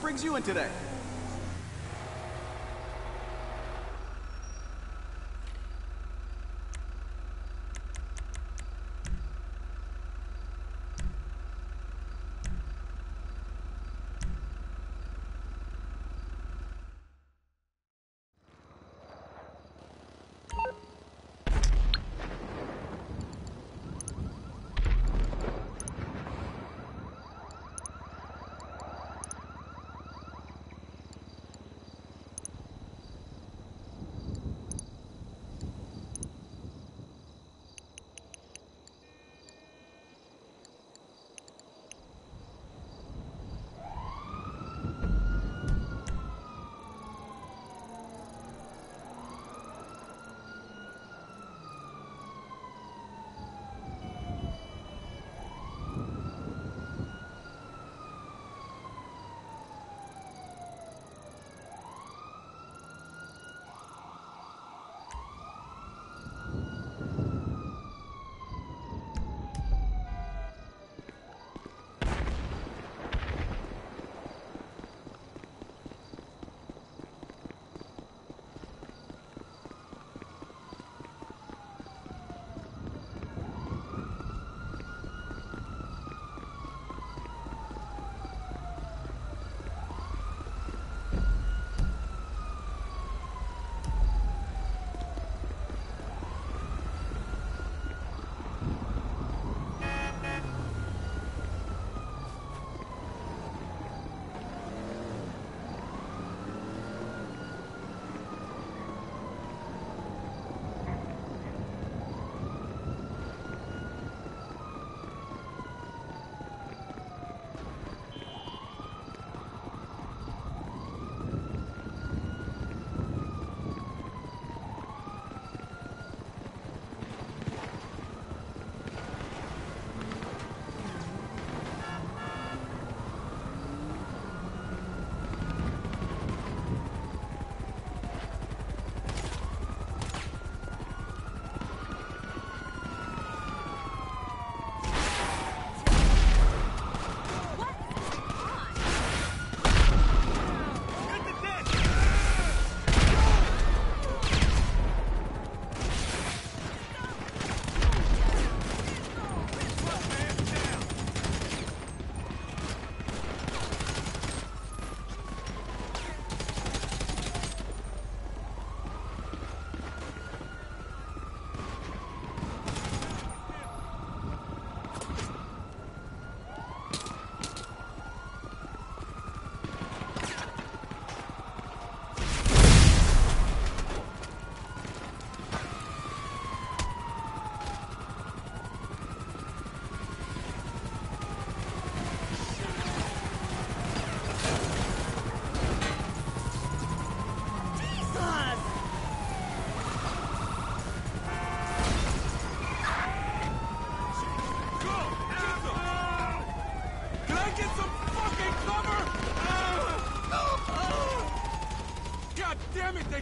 brings you in today?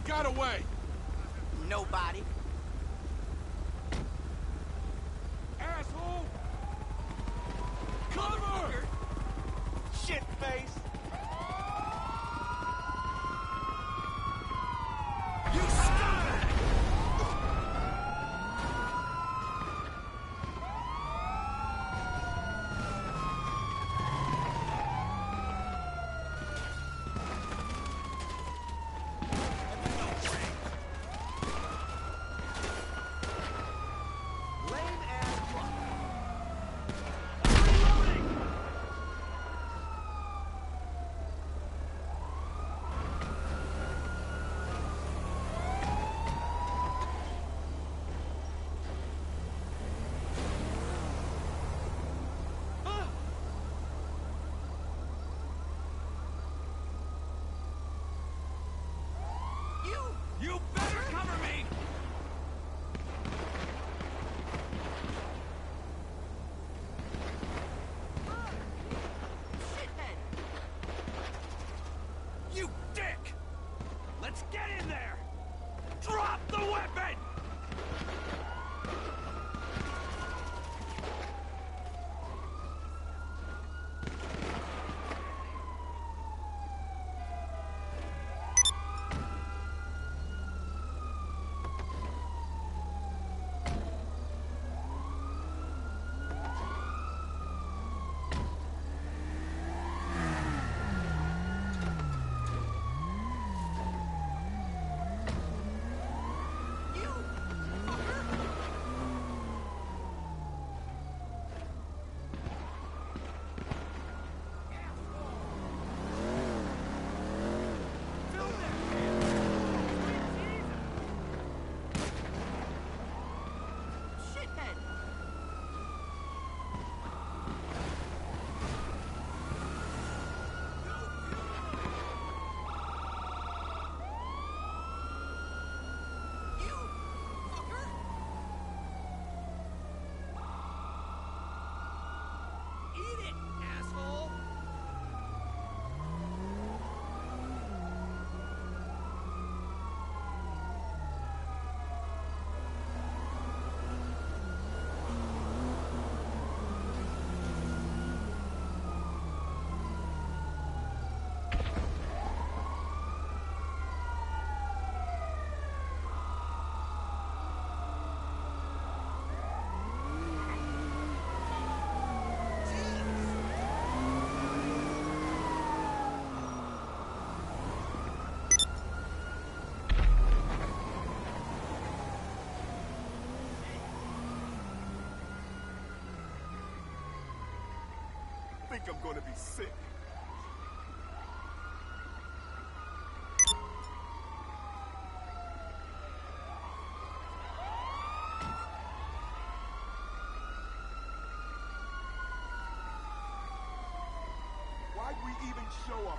Got away! Nobody. Asshole! Cover! Shit face! You scumbag! You better cover me! You dick! Let's get in there! Drop the weapon! think I'm gonna be sick. Why'd we even show up?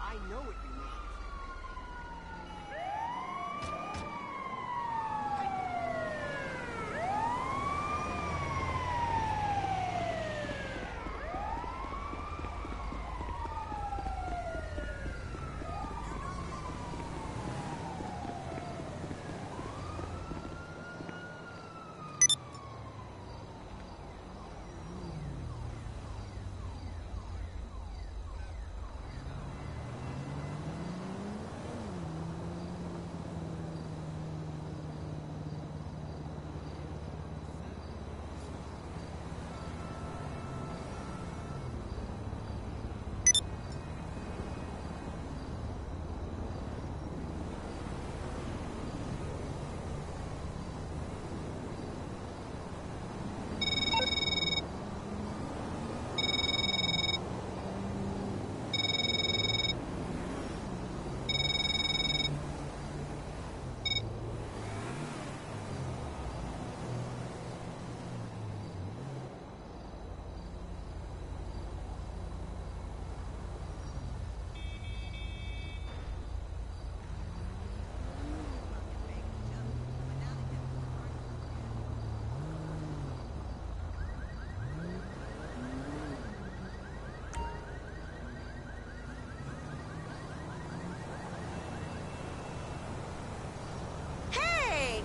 I know what you mean.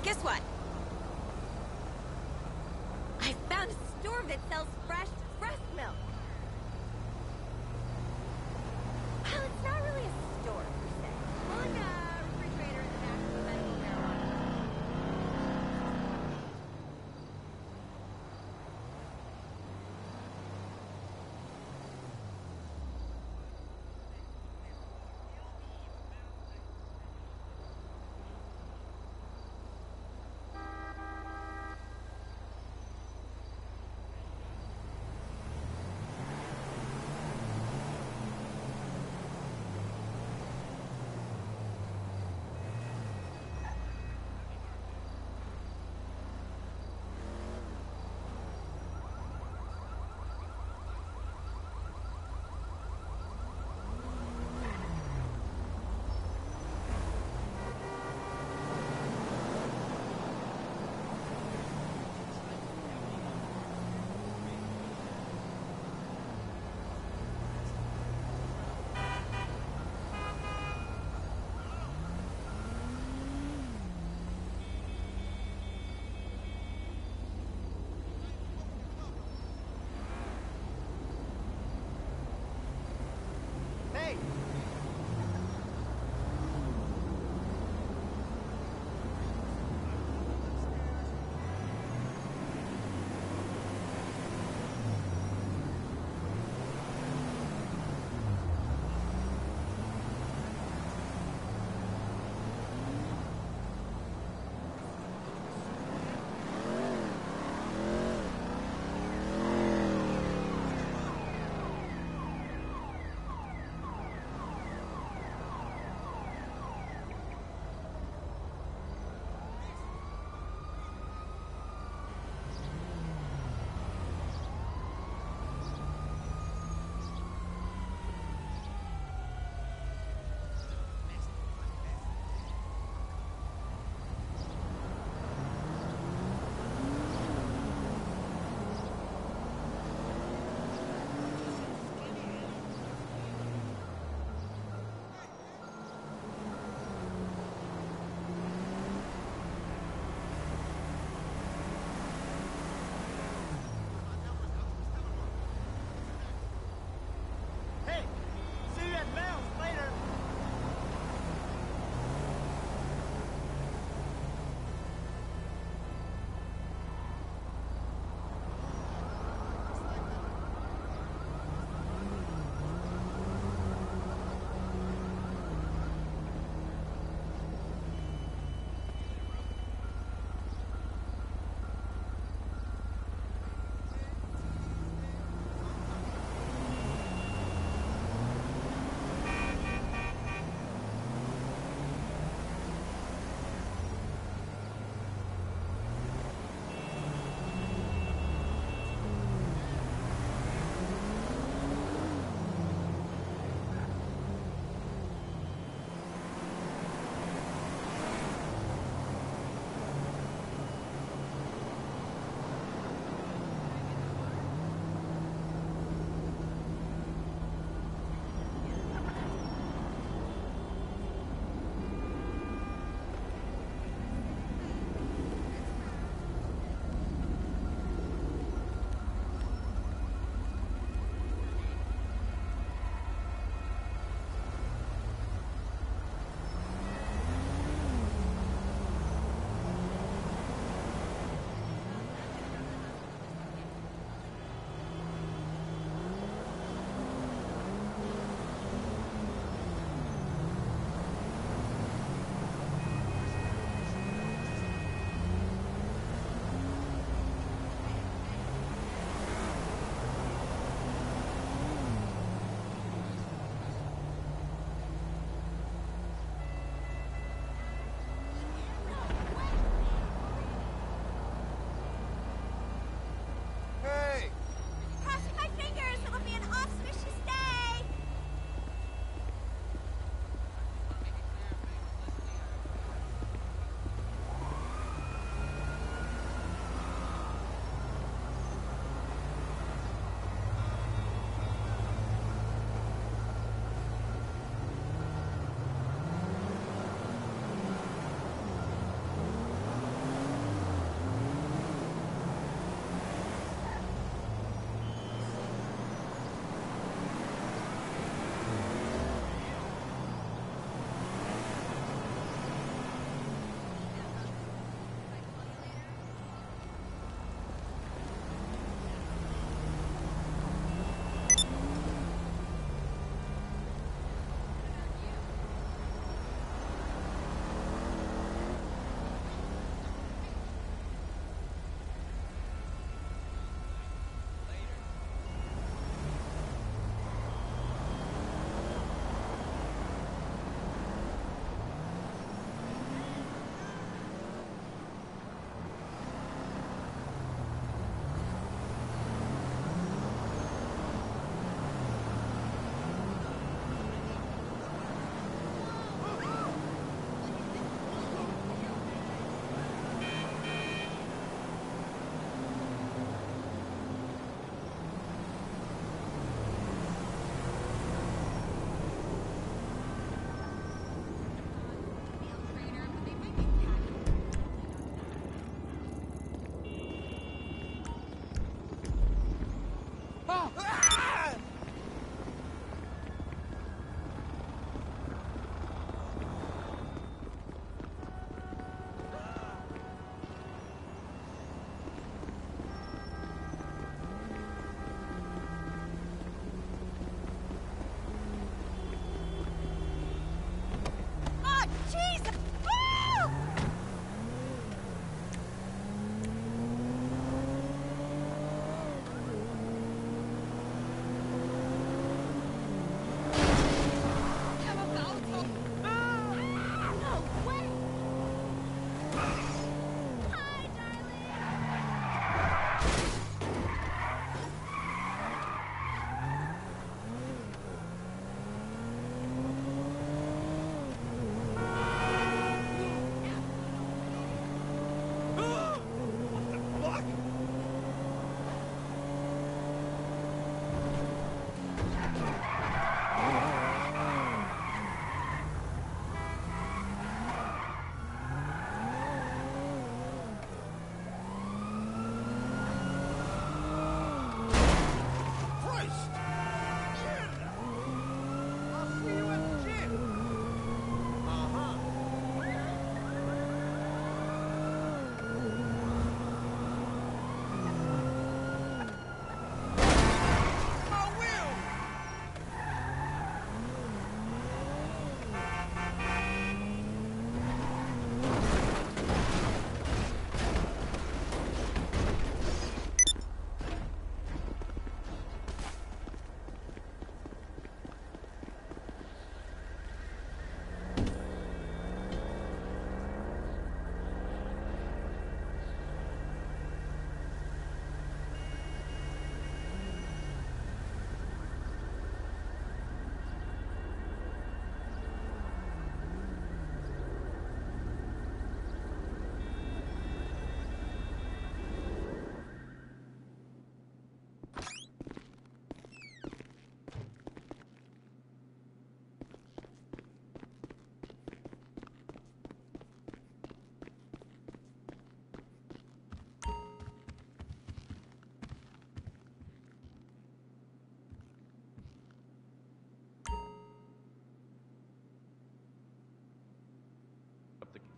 Guess what? I found a store that sells fresh breast milk. Well, it's not really a store, per se. On a refrigerator in the back of the medical marijuana.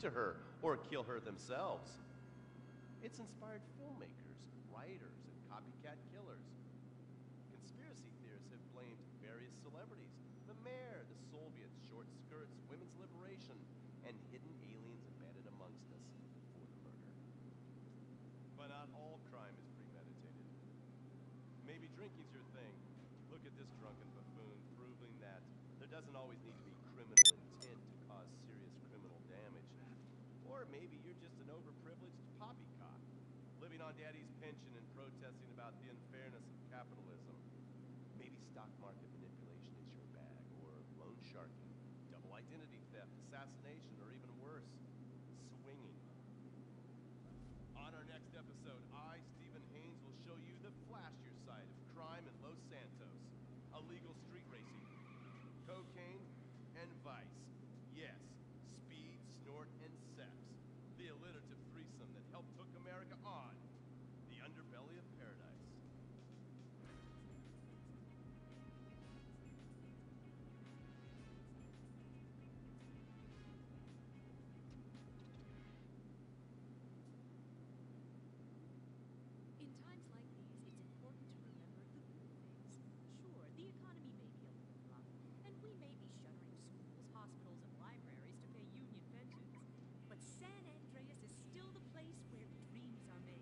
to her or kill her themselves. It's inspired filmmakers, writers, and copycat killers. Conspiracy theorists have blamed various celebrities, the mayor, the Soviets, short skirts, women's liberation, and hidden aliens embedded amongst us for the murder. But not all crime is premeditated. Maybe drinking's your thing. Look at this drunken buffoon, proving that there doesn't always need to be criminal intent to cause serious criminal damage. Or maybe you're just an overprivileged poppycock, living on daddy's pension and protesting about the unfairness of capitalism. Maybe stock market manipulation is your bag, or loan sharking, double identity theft, assassination, or even worse, swinging. On our next episode, I, Stephen Haynes, will show you the flashier side of crime in Los Santos. Illegal street racing, cocaine, and vice. Yes, speed, snort, and sex. The alliterative threesome that helped hook America on the underbelly of paradise. In times like these, it's important to remember the good things. Sure, the economy may be a little rough, and we may be shuttering schools, hospitals, and libraries to pay union pensions. But San Andreas is still the place where dreams are made.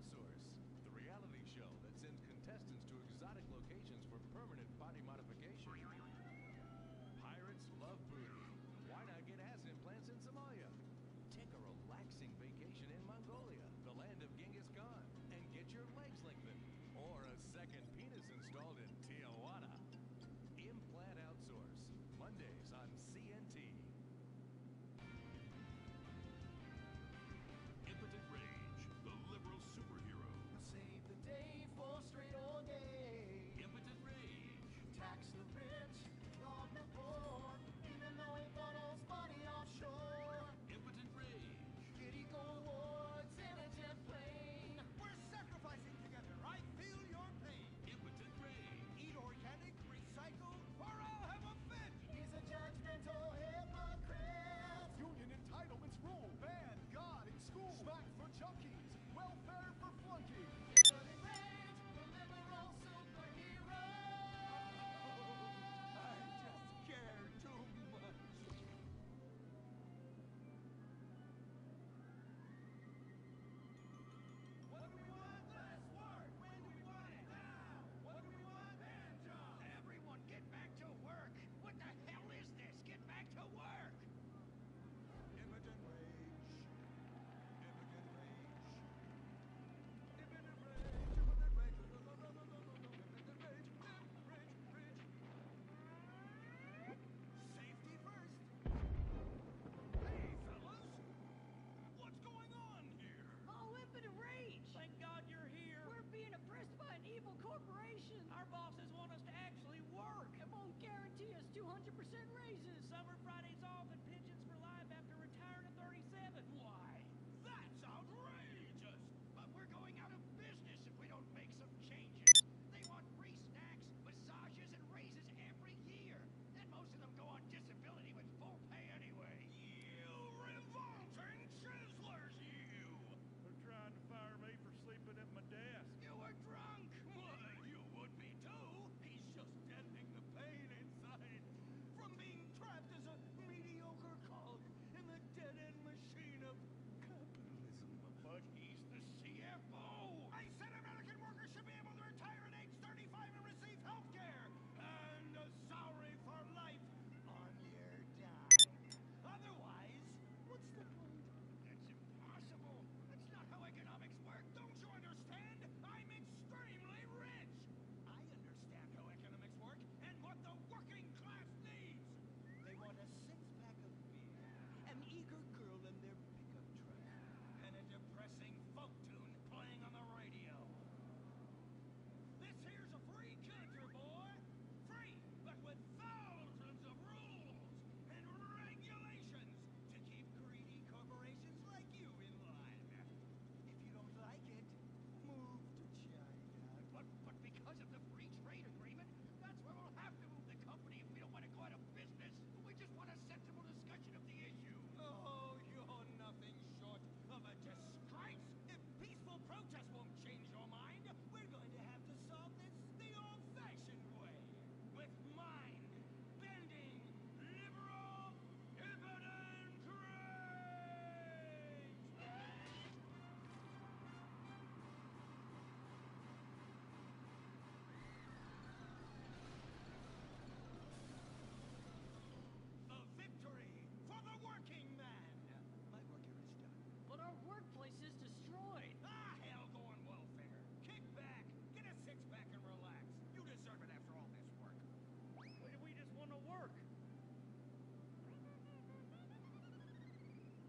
Outsource, the reality show that sends contestants to exotic locations for permanent body modification. Pirates love booty. Why not get ass implants in Somalia? Take a relaxing vacation in Mongolia, the land of Genghis Khan, and get your legs lengthened. Or a second penis installed in Tijuana. Implant Outsource, Mondays on CNT. Impotent Rage, the liberal superhero. Save the day for straight or gay. Impotent Rage. Tax the rich, rob the poor, even though he bought us money offshore. Impotent Rage. Giddy go awards in a jet plane. We're sacrificing together. I feel your pain. Impotent Rage. Eat organic, recycle, or I'll have a fit. He's a judgmental hypocrite. Union entitlements rule. Ban God in school. Smack for junkies. Welfare for flunkies. Impotent Rage, the liberal superhero. I just care too much. What do we want? Less work. When do we want it? Now. What do we want? Hand job. Everyone get back to work! What the hell is this? Get back to work! Impotent rage. Impotent rage. Impotent rage. Impotent rage. Impotent rage. Rage. Safety first. Hey, fellas! What's going on here? Oh, impotent rage! Thank God you're here. We're being oppressed by an evil corporation. Our bosses want us to actually work. It won't guarantee us 200% raises. Summer Fridays off and pensions for life after retiring at 37. Why? That's outrageous! But we're going out of business if we don't make some changes. They want free snacks, massages, and raises every year. And most of them go on disability with full pay anyway. You revolting chiselers, you! They're trying to fire me for sleeping at my desk. You were drunk! Well, you would be too. He's just deadening the pain inside from being trapped as a mediocre cog in the dead-end machine of capitalism. But he's the CFO! I said American workers should be able to retire at age 35 and receive health care! And a salary for life on your dime. Otherwise, what's the point? That's impossible. That's not how economics work. Don't you understand? I'm extremely rich. I understand how economics work and what the working class needs. They want a six-pack of beer, an eager girl in their pickup truck, And a depressing folk tune playing on the radio. This here's a free country, boy. Free, but with thousands of rules and regulations to keep greedy corporations like you in line. If you don't like it, move to China. But because of the free trade agreement, that's where we'll have to move the company if we don't want to go out of business. We just want a sensible discussion of the issue. Oh, you're nothing short of a Disgrace! If peaceful protest won't change your mind, We're going to have to solve this the old-fashioned way. with mind-bending, liberal, impotent rage! A victory for the working man! My work here is done. But our workplace is destroyed. Ah, hell, go on welfare. Kick back, get a six-pack and relax. You deserve it after all this work. We just want to work.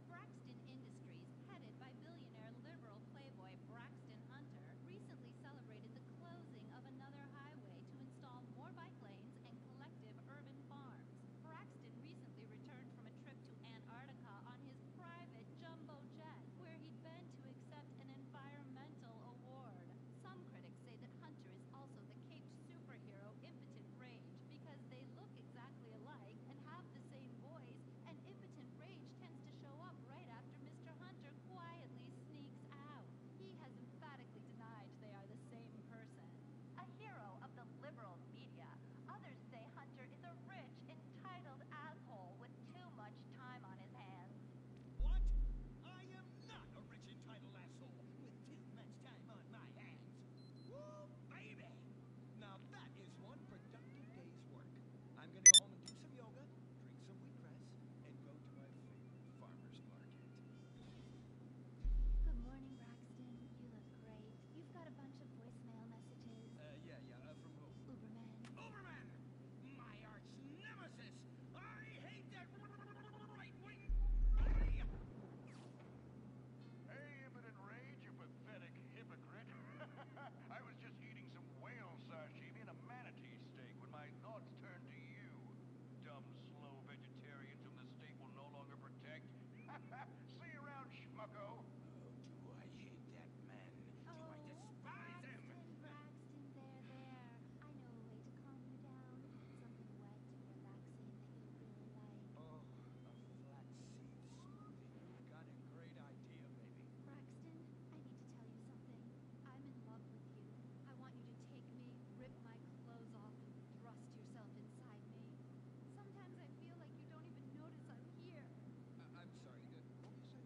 Braxton Industries, headed by billionaire liberal playboy Braxton Hunter, recently celebrated the closing of another highway to install more bike lanes and collective urban farms. Braxton recently returned from a trip to Antarctica on his private jumbo jet, where he'd been to accept bucko. Oh, do I hate that man. Do I despise him. Braxton, there. I know a way to calm you down. Something wet and relaxing that you'll really like. Oh, a flaxseed smoothie. You've got a great idea, baby. Braxton, I need to tell you something. I'm in love with you. I want you to take me, rip my clothes off, and thrust yourself inside me. Sometimes I feel like you don't even notice I'm here. I'm sorry. What were you saying?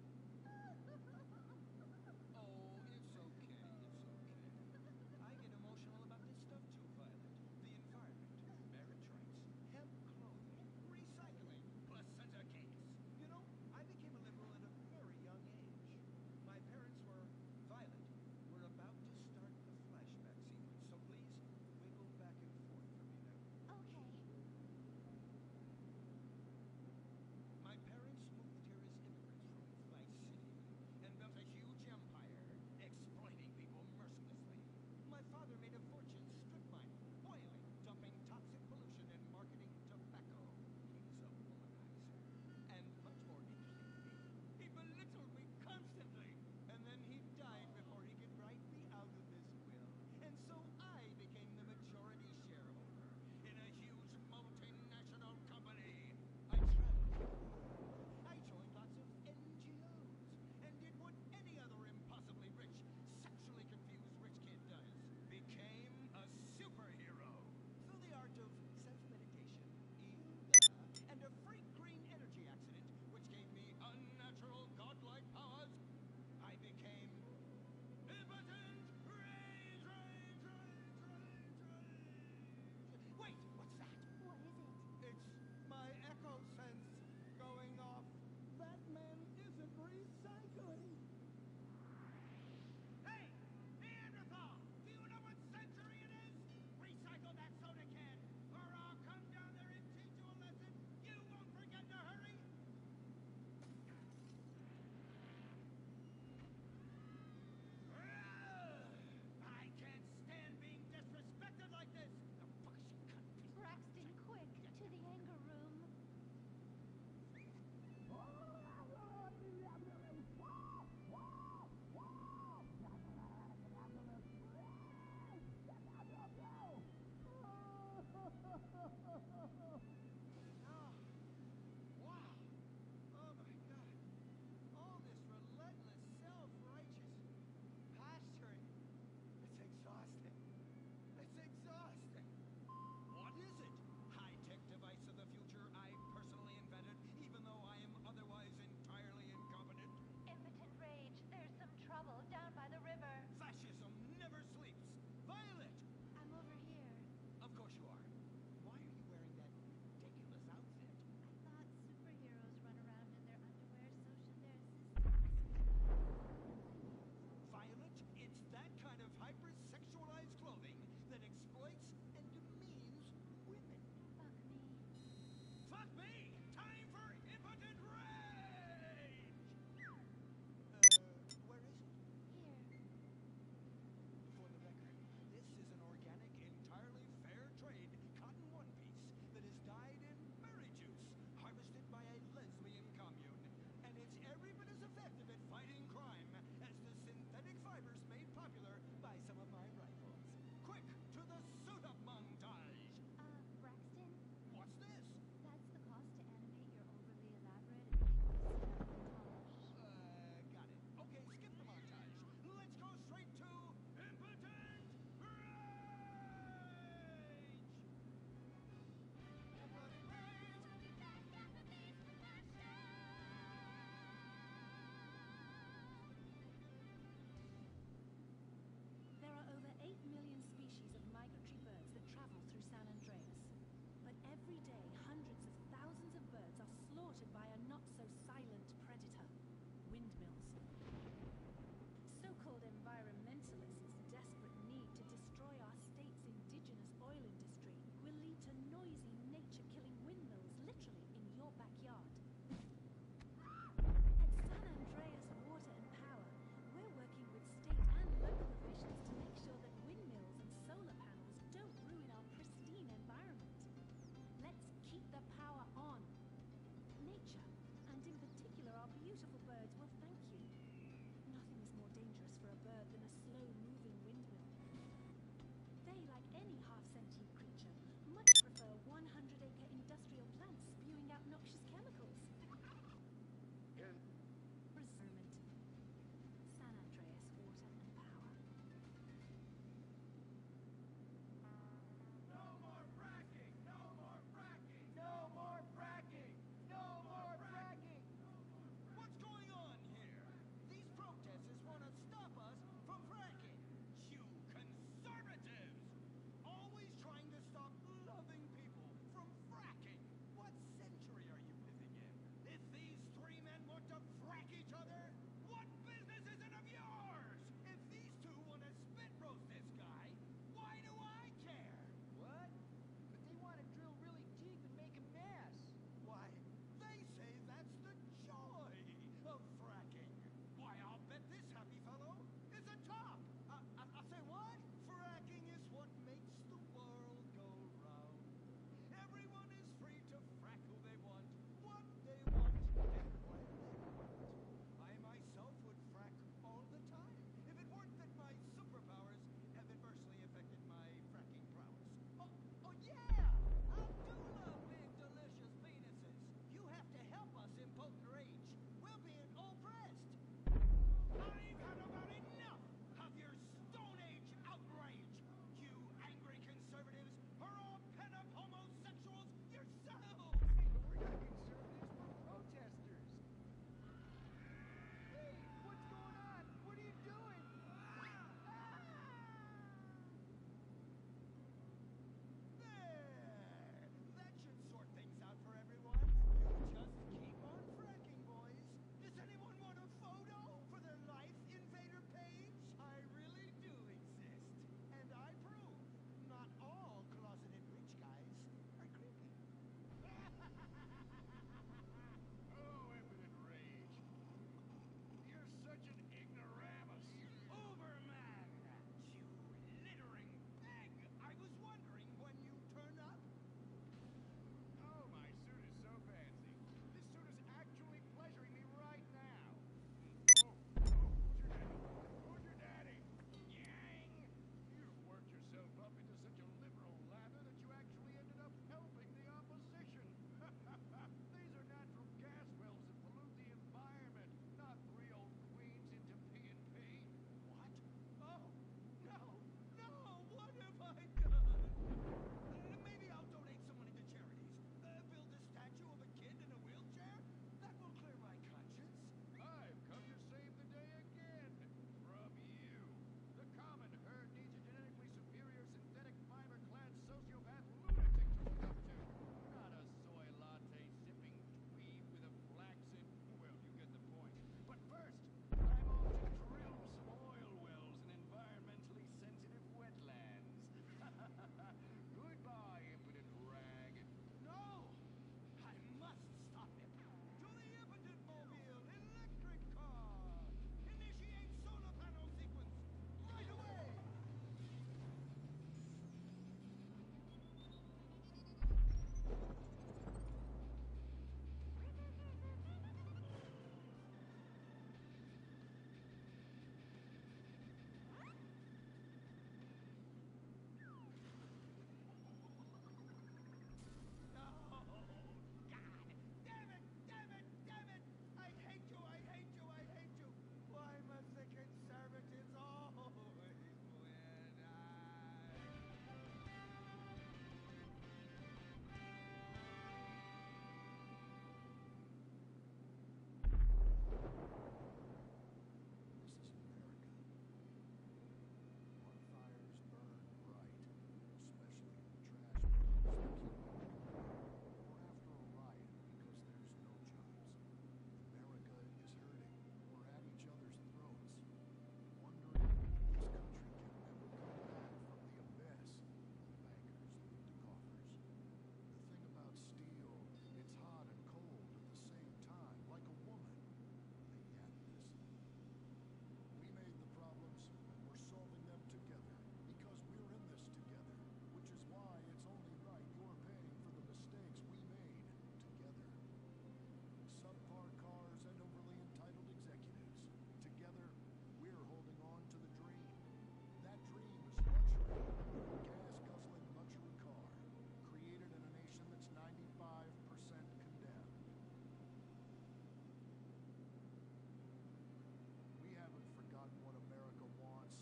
gotten what America wants?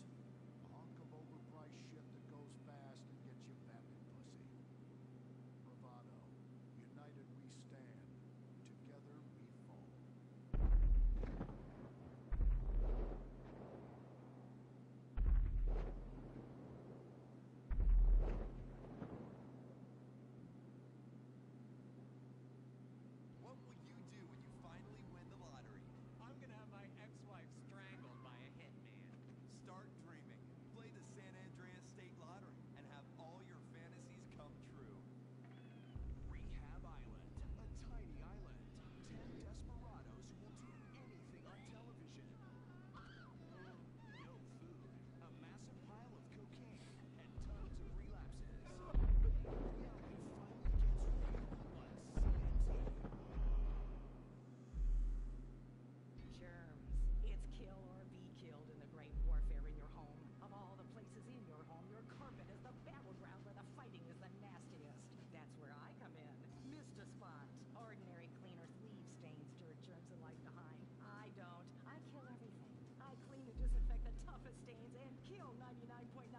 A hunk of overpriced shit that goes fast and gets you vapid pussy. Bravado. United we stand. Together we fall. What will you do when you finally win the lottery? I'm gonna have my ex-wife strangled by a hitman. Start dreaming. Play the San Andreas State Lottery and have all your fantasies come true. Rehab Island, a tiny island. 10 desperados who will do anything on television. No food, a massive pile of cocaine, and tons of relapses. Reality finally gets real on CNT. Germs. It's kill or be killed in the great warfare in your home. Of all the places in your home, your carpet is the battleground where the fighting is the nastiest. That's where I come in. Mr. Spot. Ordinary cleaners leave stains, dirt, germs, and life behind. I don't. I kill everything. I clean and disinfect the toughest stains and kill 99.9%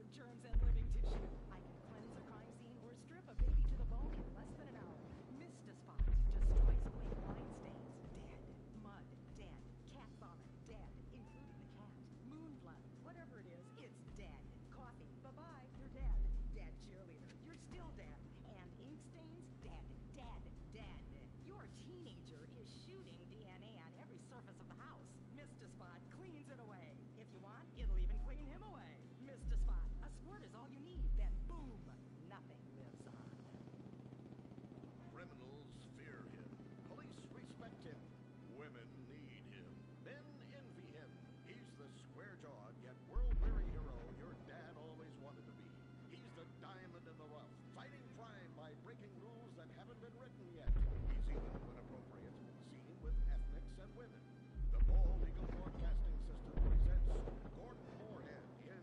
of germs and living tissue. I can cleanse a crime scene or strip a baby to the bone in less than an hour. Mr. Spot destroys away wine stains. Dead. Mud. Dead. Cat vomit. Dead. Including the cat. Moon blood. Whatever it is, it's dead. Coffee. Bye-bye. You're dead. Dead cheerleader. You're still dead. And ink stains? Dead. Dead. Dead. Your teenager is shooting DNA on every surface of the house. Mr. Spot cleans it away. If you want, it'll even clean him away. Mr. Spot, a squirt is all you need. Then boom, nothing lives on. Criminals fear him. Police respect him. Women need him. Men envy him. He's the square-jawed yet world-weary hero your dad always wanted to be. He's the diamond in the rough, fighting crime by breaking rules that haven't been written yet. He's even, when appropriate, seen with ethnics and women. The Bald Eagle Broadcasting System presents Gordon Moorhead in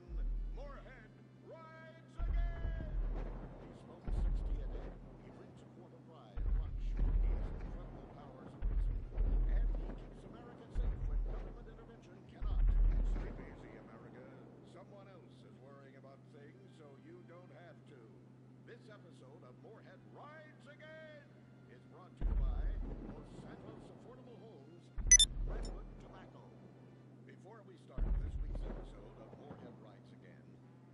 Moorhead Rides Again! He smokes 60 a day. He drinks a quart of rye at lunch. He has incredible powers of reasoning. And he keeps America safe when government intervention cannot. Sleep easy, America. Someone else is worrying about things so you don't have to. This episode of Moorhead Rides Again is brought to you by Los Santos Affordable Homes and Redwood Tobacco. Before we start this week's episode of Moorhead Rides Again,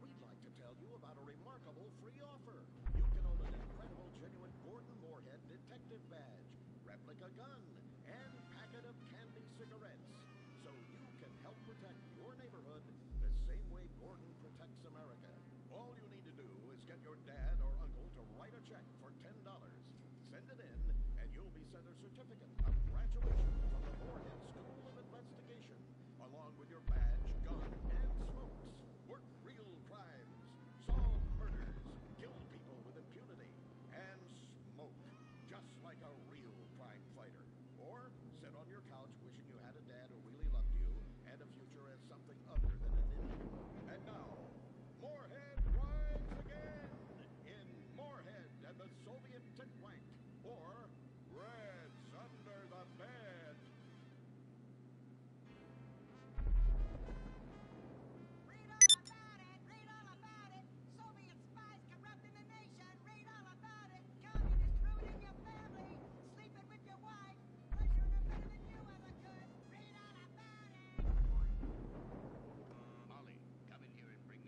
we'd like to tell you about a remarkable free offer. You can own an incredible genuine Gordon Moorhead detective badge, replica gun, and packet of candy cigarettes. So you can help protect your neighborhood the same way Gordon protects America. All you need to do is get your dad or uncle to write a check for $10. Send it in, and you'll be sent a certificate of graduation from the Moorhead School of Investigation, along with your badge, gun, and smokes. Work real crimes, solve murders, kill people with impunity, and smoke just like a real crime fighter. Or sit on your couch wishing you had a dad who really loved you and a future as something other than an idiot. And now, Moorhead rides again in Moorhead and the Soviet Titwank, or Reds Under the Bed. Read all about it! Read all about it! Soviet spies corrupting the nation! Read all about it! Communists ruining your family! Sleeping with your wife! Pleasuring them better than you ever could! Read all about it! Molly, come in here and bring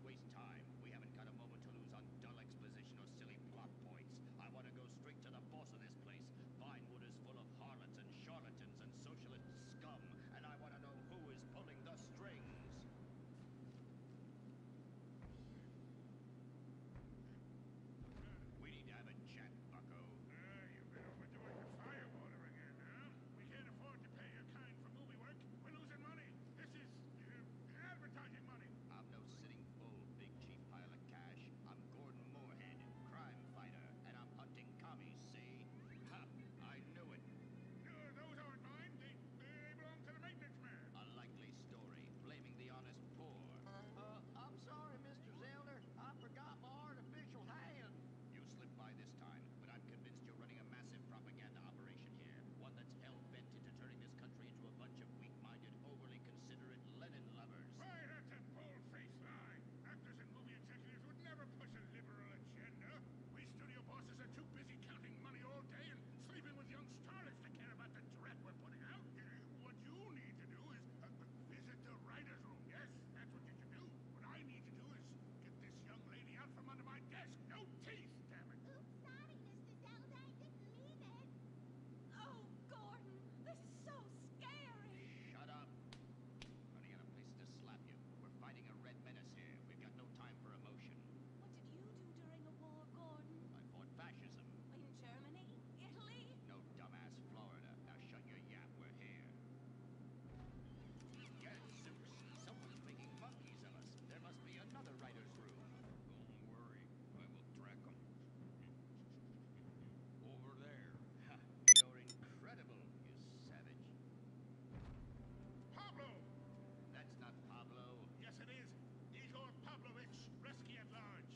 waste time. We haven't got a moment to lose on dull exposition or silly plot points. I want to go straight to the boss of this place. Vinewood is full of harlots and charlatans and socialist scum, and I want to know who is pulling the strings. We need to have a chat, bucko. You've been overdoing the firewater again, huh? We can't afford to pay your kind for movie work. We're losing money. This is advertising money. I'm no sitting bull, big chief pile of cash. I'm Gordon Moorhead, crime fighter, and I'm hunting commies, see? Ha! I knew it. Those aren't mine. They belong to the maintenance man. A likely story, blaming the honest poor. I'm sorry, Mr. Zelder. I forgot my artificial hand. You slipped by this time, but I'm convinced you're running a massive propaganda operation here. One that's hell-bent into turning this country into a bunch of weak-minded, overly considerate Lenin lovers. Why, that's a bold-faced lie. Actors and movie executives would never push a liberal agenda. We studio bosses are too busy counting money all day and sleeping with young starlets to care about the dreck we're putting out. What you need to do is visit the writer's room. Yes, that's what you should do. What I need to do is get this young lady out from under my desk. No teeth, damn it. Oops, sorry, Mr. Zelda. I didn't mean it. Oh, Gordon, this is so scary. Shut up. Running out of places to slap you. We're fighting a red menace here. We've got no time for emotion. What did you do during a war, Gordon? I fought fascism. In Germany? Italy? No dumbass Florida. Now shut your yap. We're here. Get it, Zeus. Someone's making monkeys of us. There must be another writer's room. Don't worry, I will track them. Over there. Ha! You're incredible, you savage. Pablo! That's not Pablo. Yes, it is. Igor Pavlovich, rescue at large.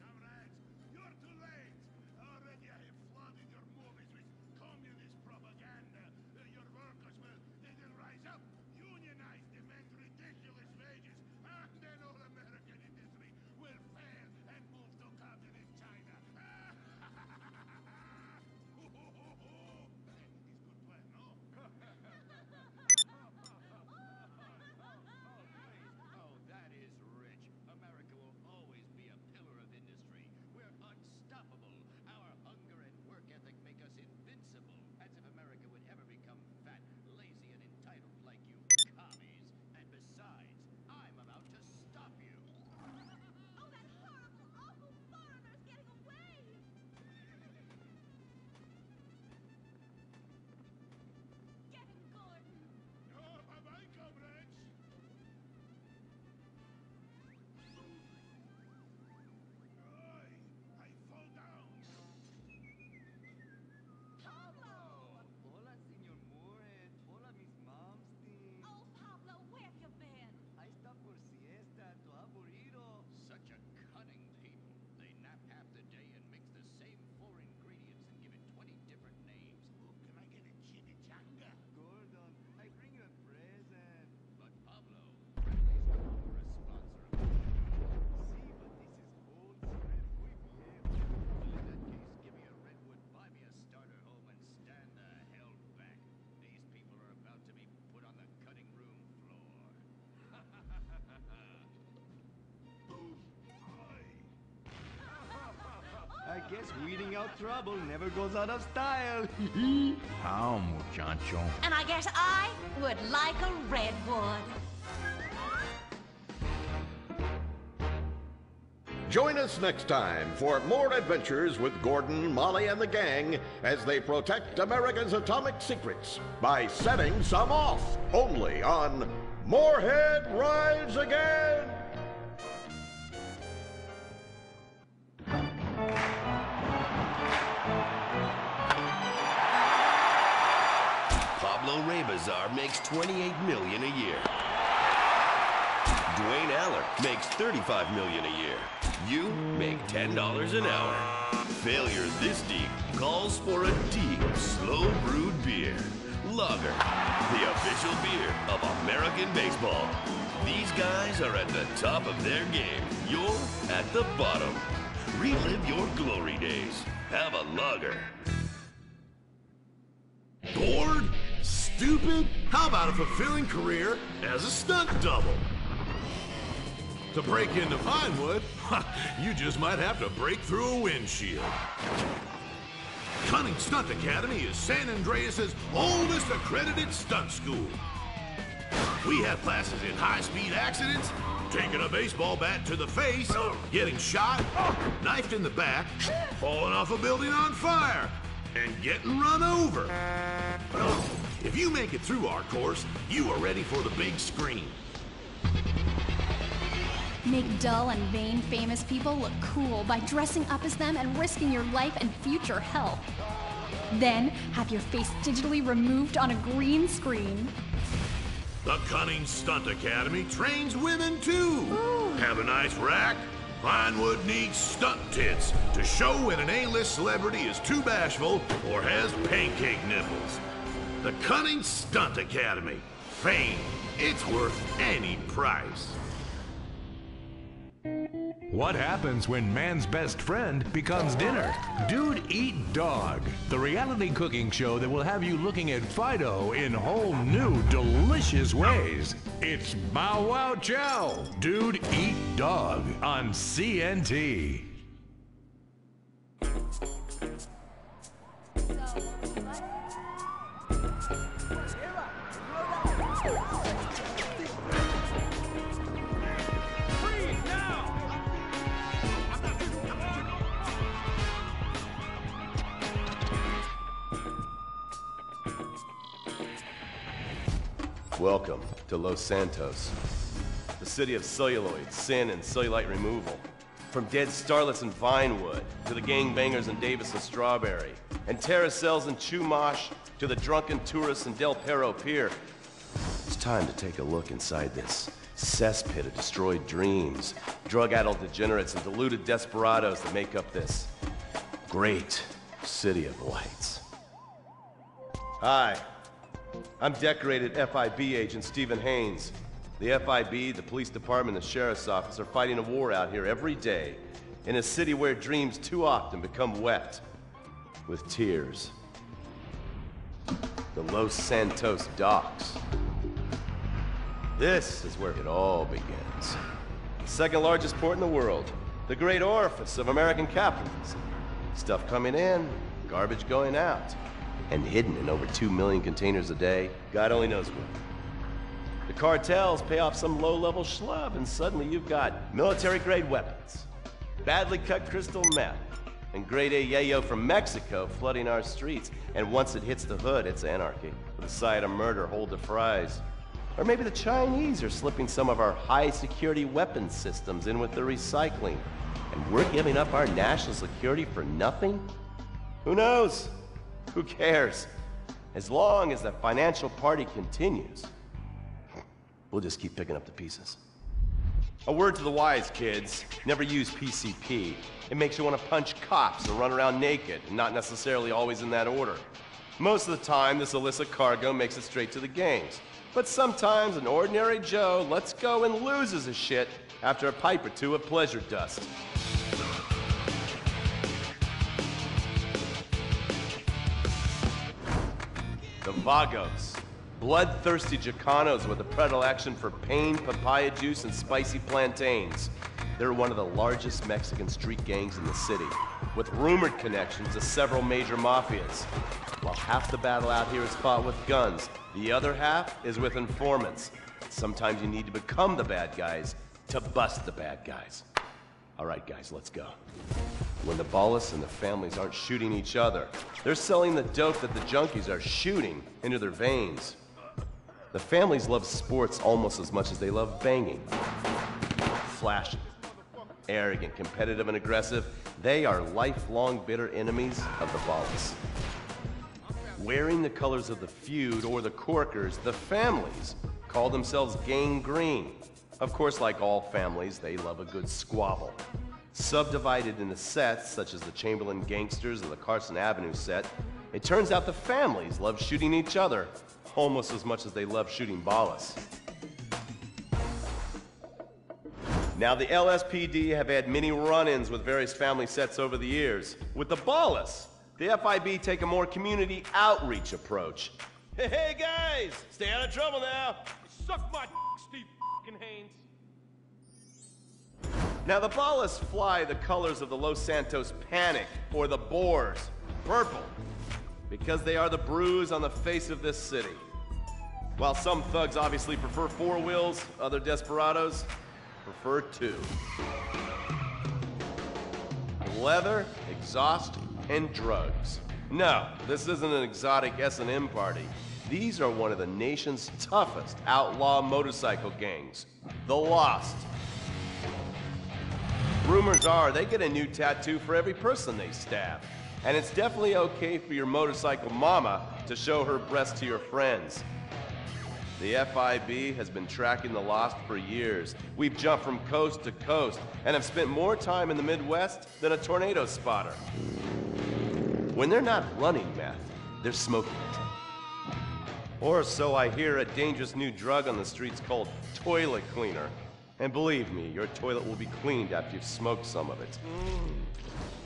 Comrades, you're too late. Already I have flooded your movies with communist propaganda. Your workers they'll rise up, unionize, demand ridiculous wages, and then all American industry will fail and move to communist China. It's good plan, no? Oh, that is rich. America will always be a pillar of industry. We're unstoppable. Our hunger and work ethic make us invincible. As if America would ever become fat, lazy, and entitled like you commies. And besides, I'm about to stop you. Oh, that horrible, awful foreigner's getting away! Get him, Gordon! Oh, bye-bye, comrades. I fall down. Pablo! Hola, Señor Moorhead. Hola, Miss Momstein. Oh, Pablo, where have you been? Ahí está por siesta, tu aburrido. Such a cunning people. They nap half the day and mix the same 4 ingredients and give it 20 different names. Oh, can I get a chimichanga? Gordon, I bring you a present. But Pablo, Bradley's no longer a sponsor of the show. Sí, but this is old spread, muy viejo. Well, in that case, give me a redwood, buy me a starter home, and stand the hell back. These people are about to be put on the cutting room floor. I guess weeding out trouble never goes out of style. How, muchacho? And I guess I would like a redwood. Join us next time for more adventures with Gordon, Molly, and the gang as they protect America's atomic secrets by setting some off. Only on Moorhead Rides Again! Pablo Rebazar makes $28 million a year. Dwayne Aller makes $35 million a year. You make $10 an hour. Failure this deep calls for a deep, slow brewed beer. Lager, the official beer of American baseball. These guys are at the top of their game. You're at the bottom. Relive your glory days. Have a lager. Bored? Stupid? How about a fulfilling career as a stunt double? To break into Vinewood, you just might have to break through a windshield. Cunning Stunt Academy is San Andreas' oldest accredited stunt school. We have classes in high-speed accidents, taking a baseball bat to the face, getting shot, knifed in the back, falling off a building on fire, and getting run over. If you make it through our course, you are ready for the big screen. Make dull and vain famous people look cool by dressing up as them and risking your life and future health. Then, have your face digitally removed on a green screen. The Cunning Stunt Academy trains women too. Ooh. Have a nice rack? Vinewood needs stunt tits to show when an A-list celebrity is too bashful or has pancake nipples. The Cunning Stunt Academy. Fame. It's worth any price. What happens when man's best friend becomes dinner? Dude Eat Dog, the reality cooking show that will have you looking at Fido in whole new, delicious ways. It's Bow Wow Chow, Dude Eat Dog on CNT. Welcome to Los Santos, the city of celluloid, sin, and cellulite removal. From dead starlets in Vinewood, to the gangbangers in Davis and Strawberry, and terracels in Chumash, to the drunken tourists in Del Perro Pier. It's time to take a look inside this cesspit of destroyed dreams, drug-addled degenerates, and deluded desperados that make up this great city of lights. Hi. I'm decorated FIB agent Stephen Haynes. The FIB, the police department, and the sheriff's office are fighting a war out here every day in a city where dreams too often become wet with tears. The Los Santos docks. This is where it all begins. The second largest port in the world, the great orifice of American capitalism. Stuff coming in, garbage going out. And hidden in over 2 million containers a day, God only knows where. The cartels pay off some low-level schlub, and suddenly you've got military-grade weapons, badly cut crystal meth, and grade A yayo from Mexico flooding our streets. And once it hits the hood, it's anarchy, with a side of murder hold to fries. Or maybe the Chinese are slipping some of our high-security weapons systems in with their recycling, and we're giving up our national security for nothing? Who knows? Who cares? As long as the financial party continues, we'll just keep picking up the pieces. A word to the wise, kids. Never use PCP. It makes you want to punch cops and run around naked, and not necessarily always in that order. Most of the time, this illicit cargo makes it straight to the gangs. But sometimes an ordinary Joe lets go and loses his shit after a pipe or two of pleasure dust. The Vagos, bloodthirsty Chicanos with a predilection for pain, papaya juice, and spicy plantains. They're one of the largest Mexican street gangs in the city, with rumored connections to several major mafias. While half the battle out here is fought with guns, the other half is with informants. Sometimes you need to become the bad guys to bust the bad guys. All right, guys, let's go. When the ballas and the families aren't shooting each other, they're selling the dope that the junkies are shooting into their veins. The families love sports almost as much as they love banging. Flashy, arrogant, competitive, and aggressive, they are lifelong bitter enemies of the ballas. Wearing the colors of the feud or the corkers, the families call themselves Gang Green. Of course, like all families, they love a good squabble. Subdivided into sets, such as the Chamberlain Gangsters or the Carson Avenue set, it turns out the families love shooting each other almost as much as they love shooting ballas. Now, the LSPD have had many run-ins with various family sets over the years. With the ballas, the FIB take a more community outreach approach. Hey guys, stay out of trouble now. Suck my Steve Haynes. Now the ballists fly the colors of the Los Santos Panic, or the Boers, purple, because they are the bruise on the face of this city. While some thugs obviously prefer 4 wheels, other desperados prefer 2. Leather, exhaust, and drugs. No, this isn't an exotic S&M party. These are one of the nation's toughest outlaw motorcycle gangs, the Lost. Rumors are they get a new tattoo for every person they stab. And it's definitely okay for your motorcycle mama to show her breast to your friends. The FIB has been tracking the Lost for years. We've jumped from coast to coast and have spent more time in the Midwest than a tornado spotter. When they're not running meth, they're smoking it. Or so I hear, a dangerous new drug on the streets called toilet cleaner. And believe me, your toilet will be cleaned after you've smoked some of it.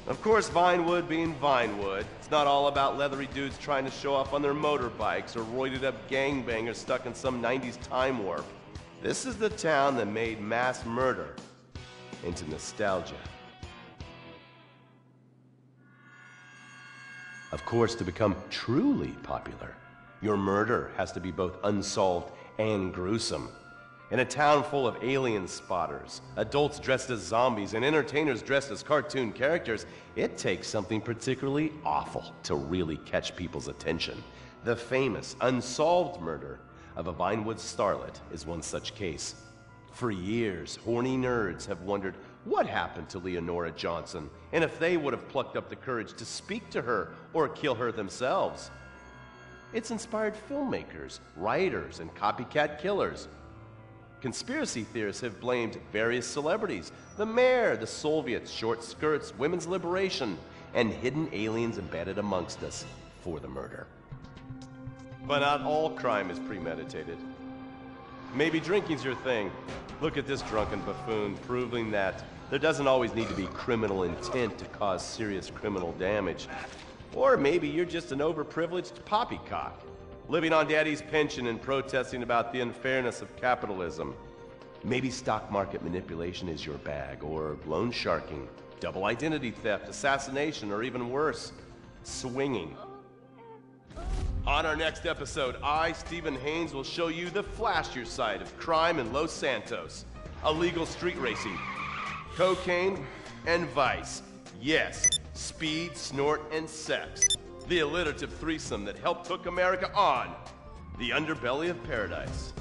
Of course, Vinewood being Vinewood, it's not all about leathery dudes trying to show off on their motorbikes or roided up gangbangers stuck in some 90s time warp. This is the town that made mass murder into nostalgia. Of course, to become truly popular, your murder has to be both unsolved and gruesome. In a town full of alien spotters, adults dressed as zombies, and entertainers dressed as cartoon characters, it takes something particularly awful to really catch people's attention. The famous, unsolved murder of a Vinewood starlet is one such case. For years, horny nerds have wondered what happened to Leonora Johnson, and if they would have plucked up the courage to speak to her or kill her themselves. It's inspired filmmakers, writers, and copycat killers. Conspiracy theorists have blamed various celebrities, the mayor, the Soviets, short skirts, women's liberation, and hidden aliens embedded amongst us for the murder. But not all crime is premeditated. Maybe drinking's your thing. Look at this drunken buffoon, proving that there doesn't always need to be criminal intent to cause serious criminal damage. Or maybe you're just an overprivileged poppycock, living on daddy's pension and protesting about the unfairness of capitalism. Maybe stock market manipulation is your bag, or loan sharking, double identity theft, assassination, or even worse, swinging. On our next episode, I, Stephen Haynes, will show you the flashier side of crime in Los Santos. Illegal street racing, cocaine, and vice. Yes, speed, snort, and sex. The alliterative threesome that helped hook America on the underbelly of paradise.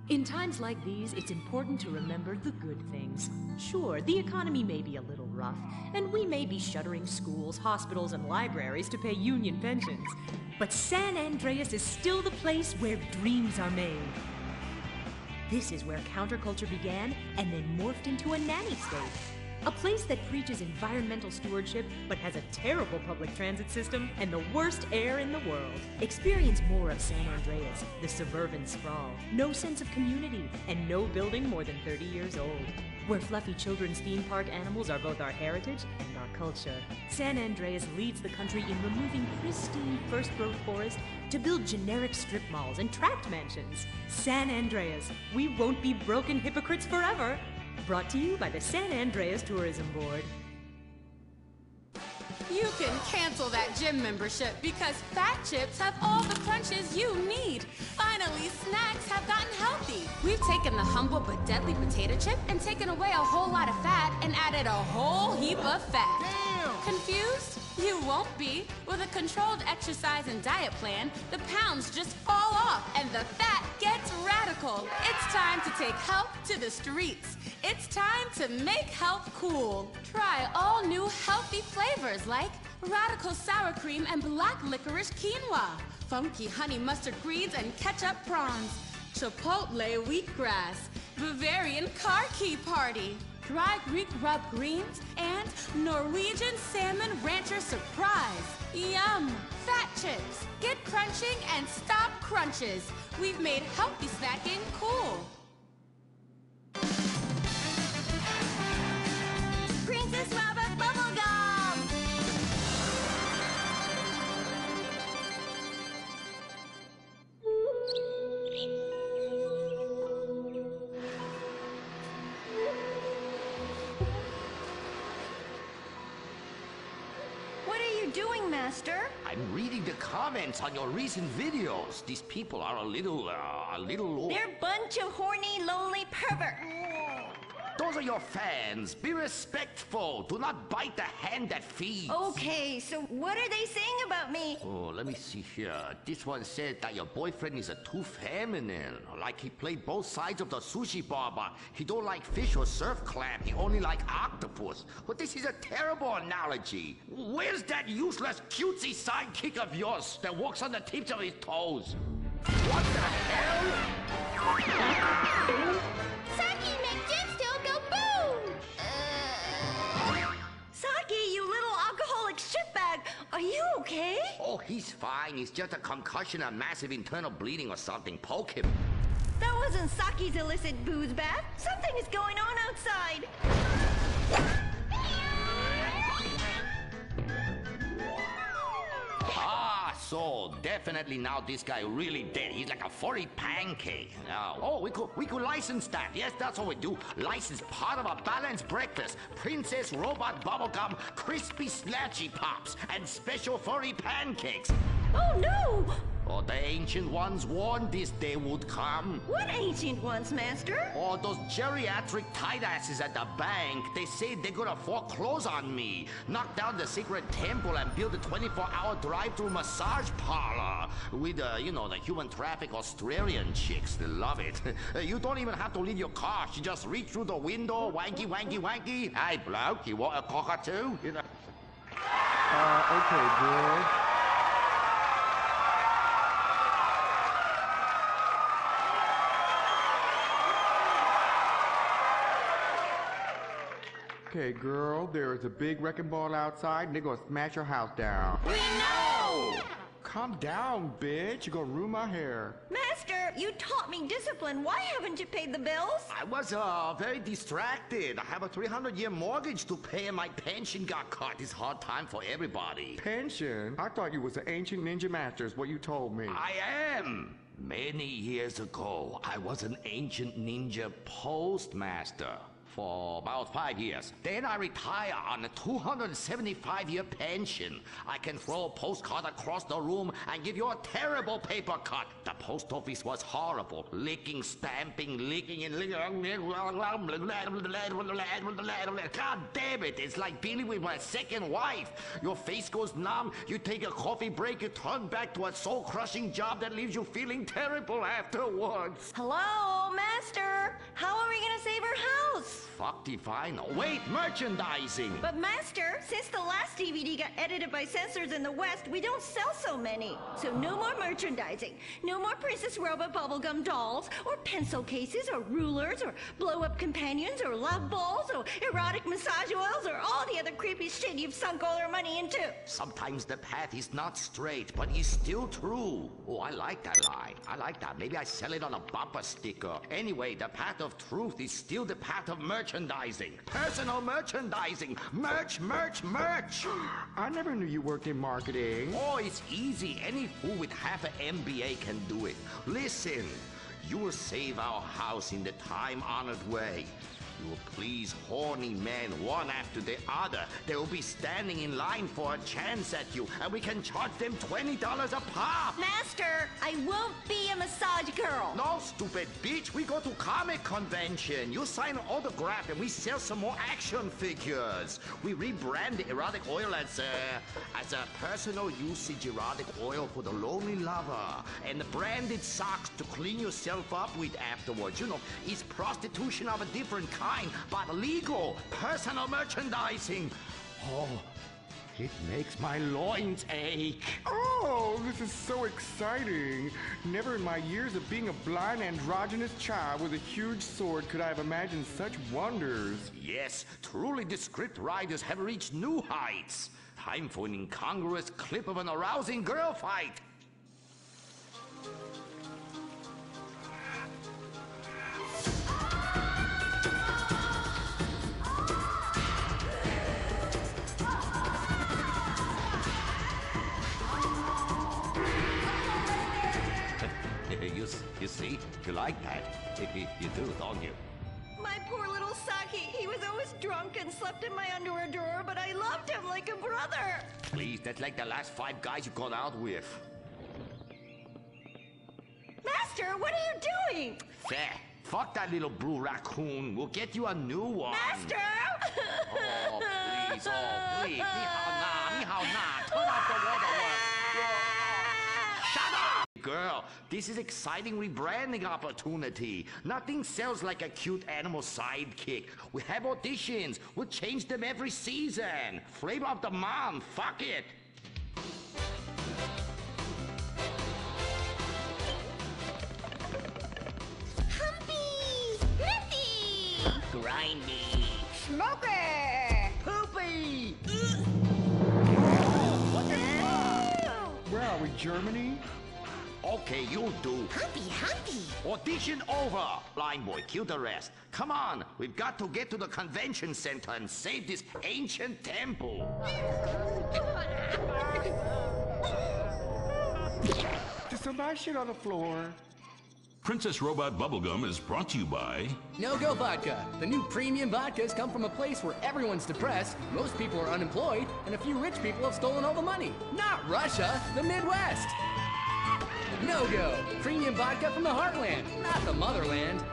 In times like these, it's important to remember the good things. Sure, the economy may be a little rough, and we may be shuttering schools, hospitals, and libraries to pay union pensions. But San Andreas is still the place where dreams are made. This is where counterculture began and then morphed into a nanny state. A place that preaches environmental stewardship but has a terrible public transit system and the worst air in the world. Experience more of San Andreas, the suburban sprawl, no sense of community, and no building more than 30 years old. Where fluffy children's theme park animals are both our heritage and our culture. San Andreas leads the country in removing pristine first-growth forest to build generic strip malls and tract mansions. San Andreas, we won't be broken hypocrites forever. Brought to you by the San Andreas Tourism Board. You can cancel that gym membership because Fat Chips have all the crunches you need. Finally, snacks have gotten healthy. We've taken the humble but deadly potato chip and taken away a whole lot of fat and added a whole heap of fat. Damn! Confused? You won't be. With a controlled exercise and diet plan, the pounds just fall off and the fat gets radical. It's time to take health to the streets. It's time to make health cool. Try all new healthy flavors like radical sour cream and black licorice quinoa, funky honey mustard greens and ketchup prawns, chipotle wheatgrass, Bavarian car key party, dry Greek rub greens, and Norwegian salmon rancher surprise. Yum! Fat Chips. Get crunching and stop crunches. We've made healthy snacking cool. Princess doing, Master? I'm reading the comments on your recent videos. These people are a little... They're a bunch of horny, lonely perverts. Those are your fans. Be respectful. Do not bite the hand that feeds. Okay, so what are they saying about me? Oh, let me see here. This one said that your boyfriend is too feminine. Like he played both sides of the sushi bar, but he don't like fish or surf clam. He only like octopus. But this is a terrible analogy. Where's that useless cutesy sidekick of yours that walks on the tips of his toes? What the hell? Saki make Jim still go boom! Saki, you little alcoholic shitbag, are you okay? Oh, he's fine. It's just a concussion and massive internal bleeding or something. Poke him. That wasn't Saki's illicit booze bath. Something is going on outside. So definitely now this guy really dead. He's like a furry pancake. Oh, we could license that. Yes, that's what we do. License part of a balanced breakfast. Princess Robot Bubblegum, Crispy Snatchy Pops, and special furry pancakes. Oh no! Oh, the ancient ones warned this day would come. What ancient ones, Master? Oh, those geriatric tight asses at the bank. They say they're gonna foreclose on me, knock down the secret temple, and build a 24-hour drive-through massage parlor with, the human traffic Australian chicks. They love it. You don't even have to leave your car. You just reach through the window, wanky, wanky, wanky. Hey, bloke, you want a cockatoo? Okay, girl. Okay, girl, there is a big wrecking ball outside, and they're gonna smash your house down. We know! Calm down, bitch. You're gonna ruin my hair. Master, you taught me discipline. Why haven't you paid the bills? I was very distracted. I have a 300-year mortgage to pay, and my pension got cut. It's hard time for everybody. Pension? I thought you was an ancient ninja master, is what you told me. I am. Many years ago, I was an ancient ninja postmaster for about 5 years. Then I retire on a 275-year pension. I can throw a postcard across the room and give you a terrible paper cut. The post office was horrible. Licking, stamping, licking, and licking. God damn it, it's like dealing with my second wife. Your face goes numb, you take a coffee break, you turn back to a soul-crushing job that leaves you feeling terrible afterwards. Hello, Master. How are we gonna save our house? Fuck define. Wait, merchandising. But Master, since the last DVD got edited by censors in the West, we don't sell so many. So no more merchandising. No more Princess Robot bubblegum dolls, or pencil cases, or rulers, or blow-up companions, or love balls, or erotic massage oils, or all the other creepy shit you've sunk all our money into. Sometimes the path is not straight, but is still true. Oh, I like that line. I like that. Maybe I sell it on a bumper sticker. Anyway, the path of truth is still the path of merchandising. Personal merchandising. Merch, merch, merch. I never knew you worked in marketing. Oh, it's easy. Any fool with half an MBA can do it. Listen, you will save our house in the time-honored way. You will please horny men one after the other. They will be standing in line for a chance at you, and we can charge them $20 a pop. Master, I won't be a massage girl. No, stupid bitch. We go to comic convention. You sign an autograph, and we sell some more action figures. We rebrand the erotic oil as a personal usage erotic oil for the lonely lover, and the branded socks to clean yourself up with afterwards. It's prostitution of a different kind. But legal, personal merchandising. Oh, it makes my loins ache. Oh, this is so exciting. Never in my years of being a blind androgynous child with a huge sword could I have imagined such wonders. Yes, truly the script writers have reached new heights. Time for an incongruous clip of an arousing girl fight. You see? You like that? You do, don't you? My poor little Saki, he was always drunk and slept in my underwear drawer, but I loved him like a brother. Please, that's like the last 5 guys you've gone out with. Master, what are you doing? Fair. Fuck that little blue raccoon. We'll get you a new one. Master! Oh, please. Oh, please. Ni hao na. Ni hao na. Turn off the waterworks. Shut up! Girl, this is exciting rebranding opportunity. Nothing sells like a cute animal sidekick. We have auditions. We'll change them every season. Flavor of the month. Fuck it. Grindy. Smoker! Poopy! What the fuck? Where are we, Germany? Okay, you'll do. Humpy, humpy. Audition over. Blind boy, kill the rest. Come on, we've got to get to the convention center and save this ancient temple. There's some bad shit on the floor. Princess Robot Bubblegum is brought to you by No-Go Vodka. The new premium vodkas come from a place where everyone's depressed, most people are unemployed, and a few rich people have stolen all the money. Not Russia, the Midwest. No-Go. Premium vodka from the heartland, not the motherland.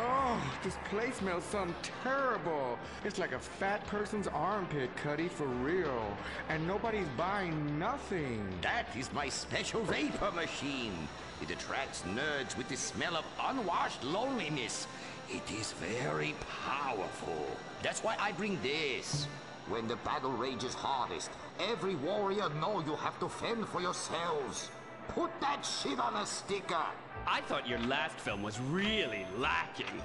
Oh, this place smells something terrible. It's like a fat person's armpit, Cuddy, for real. And nobody's buying nothing. That is my special vapor machine. It attracts nerds with the smell of unwashed loneliness. It is very powerful. That's why I bring this. When the battle rages hardest, every warrior know you have to fend for yourselves. Put that shit on a sticker. I thought your last film was really lacking.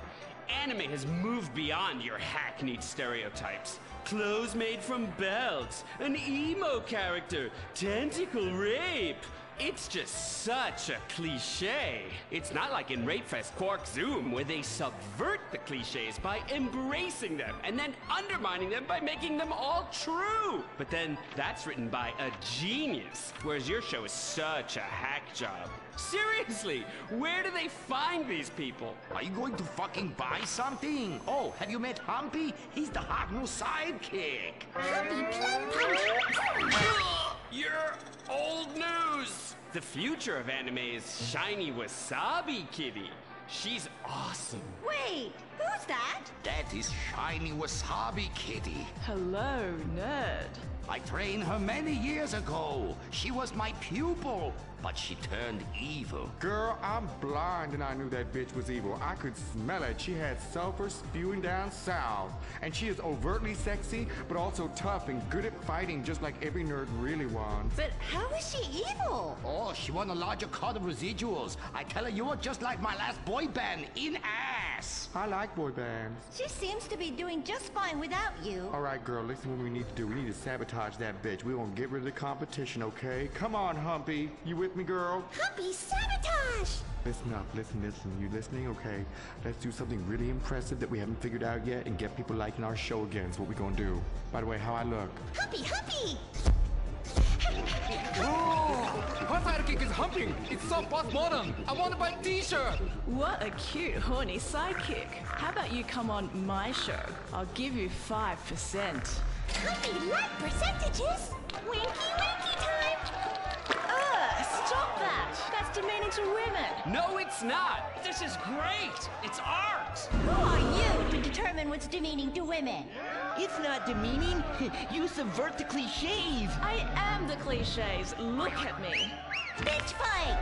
Anime has moved beyond your hackneyed stereotypes. Clothes made from belts, an emo character, tentacle rape. It's just such a cliche. It's not like in Rapefest Quark Zoom, where they subvert the cliches by embracing them and then undermining them by making them all true. But then that's written by a genius, whereas your show is such a hack job. Seriously, where do they find these people? Are you going to fucking buy something? Oh, have you met Humpy? He's the hot new sidekick. Humpy Plum You're old news. The future of anime is shiny wasabi kitty. She's awesome. Wait, who's that? That is Shiny Wasabi Kitty. Hello, nerd. I trained her many years ago. She was my pupil, but she turned evil. Girl, I'm blind and I knew that bitch was evil. I could smell it. She had sulfur spewing down south. And she is overtly sexy, but also tough and good at fighting, just like every nerd really wants. But how is she evil? Oh, she won a larger cut of residuals. I tell her you are just like my last boy band, in ass. I like boy bands. She seems to be doing just fine without you. All right, girl, listen what we need to do. We need to sabotage that bitch. We won't get rid of the competition, okay? Come on, Humpy. You with me, girl? Humpy, sabotage! Listen up, listen. You listening? Okay. Let's do something really impressive that we haven't figured out yet and get people liking our show again. That's what we're gonna do. By the way, how I look? Humpy, Humpy! Oh, her sidekick is humping. It's so postmodern. I want to buy a t-shirt. What a cute, horny sidekick. How about you come on my show? I'll give you 5%. Humpy, like percentages? Winky, winky time! Stop that! That's demeaning to women. No, it's not. This is great. It's art. Who are you to determine what's demeaning to women? It's not demeaning. You subvert the cliches. I am the cliches. Look at me. Bitch fight!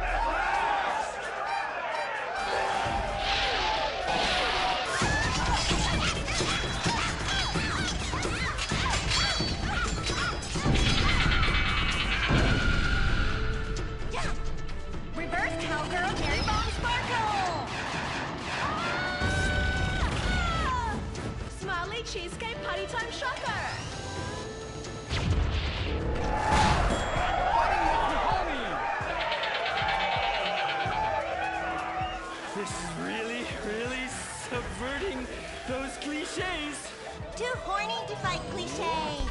Reverse cowgirl, cherry bomb sparkle! Smiley cheesecake party time shopper. This is really, really subverting those cliches. Too horny to fight cliches.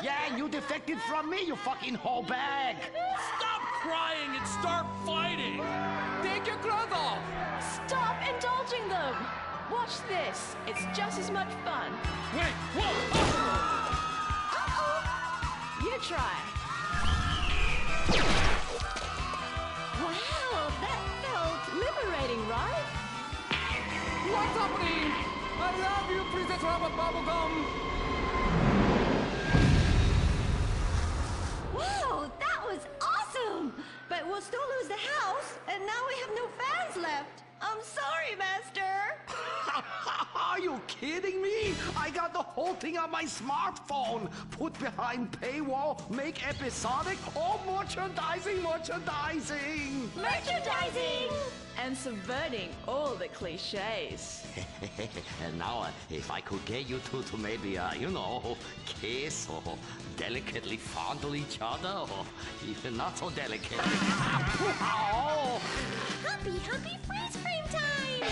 Yeah, you defected from me, you fucking whole bag. Stop crying and start fighting! Take your clothes off! Stop indulging them! Watch this. It's just as much fun. Wait, whoa! You try. Wow, that felt liberating, right? What's happening? I love you, Princess Robot Bubblegum! Wow, that was awesome! But we'll still lose the house, and now we have no fans left. I'm sorry, Master. Are you kidding me? I got the whole thing on my smartphone. Put behind paywall, make episodic, all merchandising. Merchandising! And subverting all the cliches. And now, if I could get you two to maybe, kiss or delicately fondle each other, or even not so delicate. Oh. Happy freeze frame time!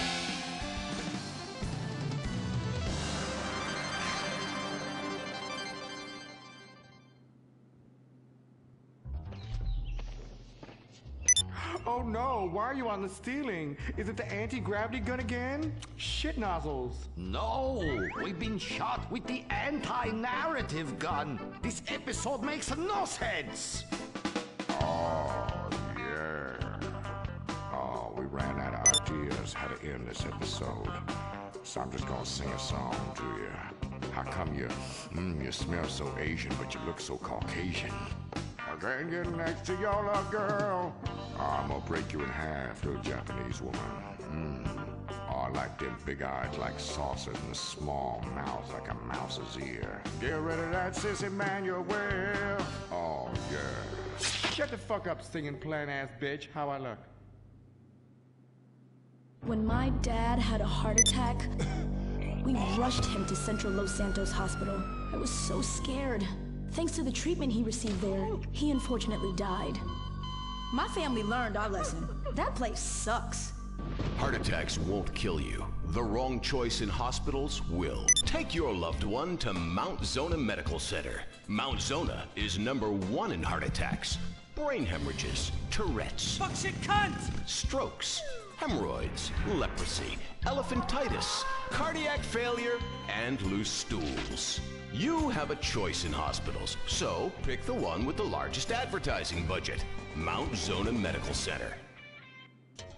Oh no, why are you on the ceiling? Is it the anti-gravity gun again? Shit nozzles. No, we've been shot with the anti-narrative gun. This episode makes no sense. Oh, yeah. Oh, we ran out of ideas how to end this episode. So I'm just gonna sing a song to you. How come you smell so Asian, but you look so Caucasian? I can't get next to your little girl. I'm gonna break you in half, little Japanese woman. Oh, I like them big eyes like saucers and a small mouth like a mouse's ear. Get rid of that sissy man, you will. Oh, yeah. Shut the fuck up, singing plant-ass bitch. How I look? When my dad had a heart attack, we rushed him to Central Los Santos Hospital. I was so scared. Thanks to the treatment he received there, he unfortunately died. My family learned our lesson. That place sucks. Heart attacks won't kill you. The wrong choice in hospitals will. Take your loved one to Mount Zona Medical Center. Mount Zona is #1 in heart attacks, brain hemorrhages, Tourette's, Fuck shit cunt! strokes, hemorrhoids, leprosy, elephantitis, cardiac failure, and loose stools. You have a choice in hospitals, so pick the one with the largest advertising budget. Mount Zona Medical Center.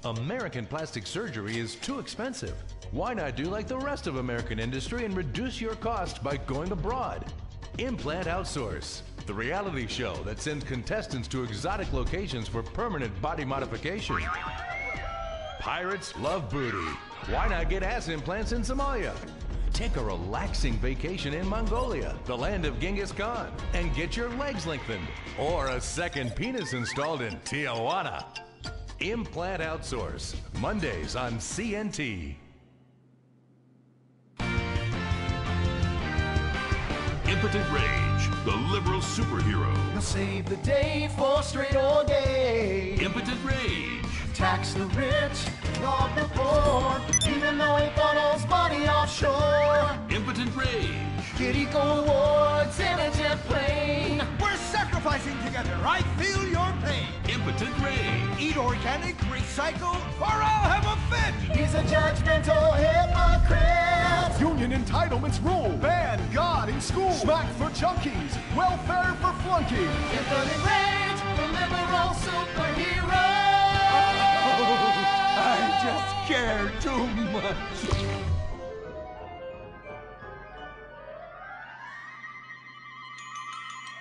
American plastic surgery is too expensive. Why not do like the rest of American industry and reduce your cost by going abroad? Implant Outsource, the reality show that sends contestants to exotic locations for permanent body modification. Pirates love booty. Why not get ass implants in Somalia? Take a relaxing vacation in Mongolia, the land of Genghis Khan, and get your legs lengthened. Or a second penis installed in Tijuana. Implant Outsource, Mondays on CNT. Impotent Rage, the liberal superhero. He'll save the day for straight all day. Impotent Rage. Tax the rich, rob the poor, even though he funnels money offshore. Impotent Rage. Get eco awards in a jet plane. We're sacrificing together. I feel your pain. Impotent Rage. Eat organic, recycle, or I'll have a fit. He's a judgmental hypocrite. Union entitlements rule. Ban God in school. Smack for junkies. Welfare for flunkies. Impotent Rage, the liberal superhero. I just care too much.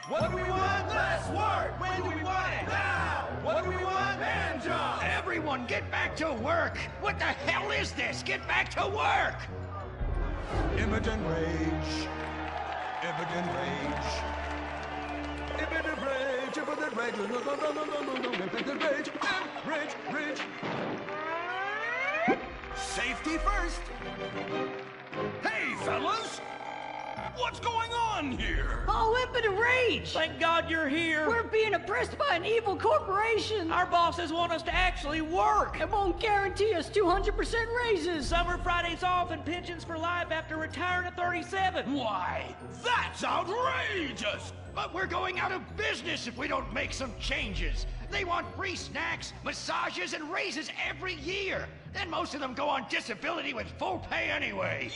What do we want? Less work. When do we want it? Now. What do we want? Hand job. Everyone, get back to work. What the hell is this? Get back to work. Impotent Rage. Impotent Rage. Impotent Rage. Impotent Rage. Impotent Rage. Rage. Rage. Safety first. Hey, fellas. What's going on here? All impotent rage! Thank God you're here. We're being oppressed by an evil corporation! Our bosses want us to actually work. And won't guarantee us 200% raises! Summer Fridays off and pensions for life after retiring at 37. Why, that's outrageous! But we're going out of business if we don't make some changes. They want free snacks, massages, and raises every year. And most of them go on disability with full pay anyway.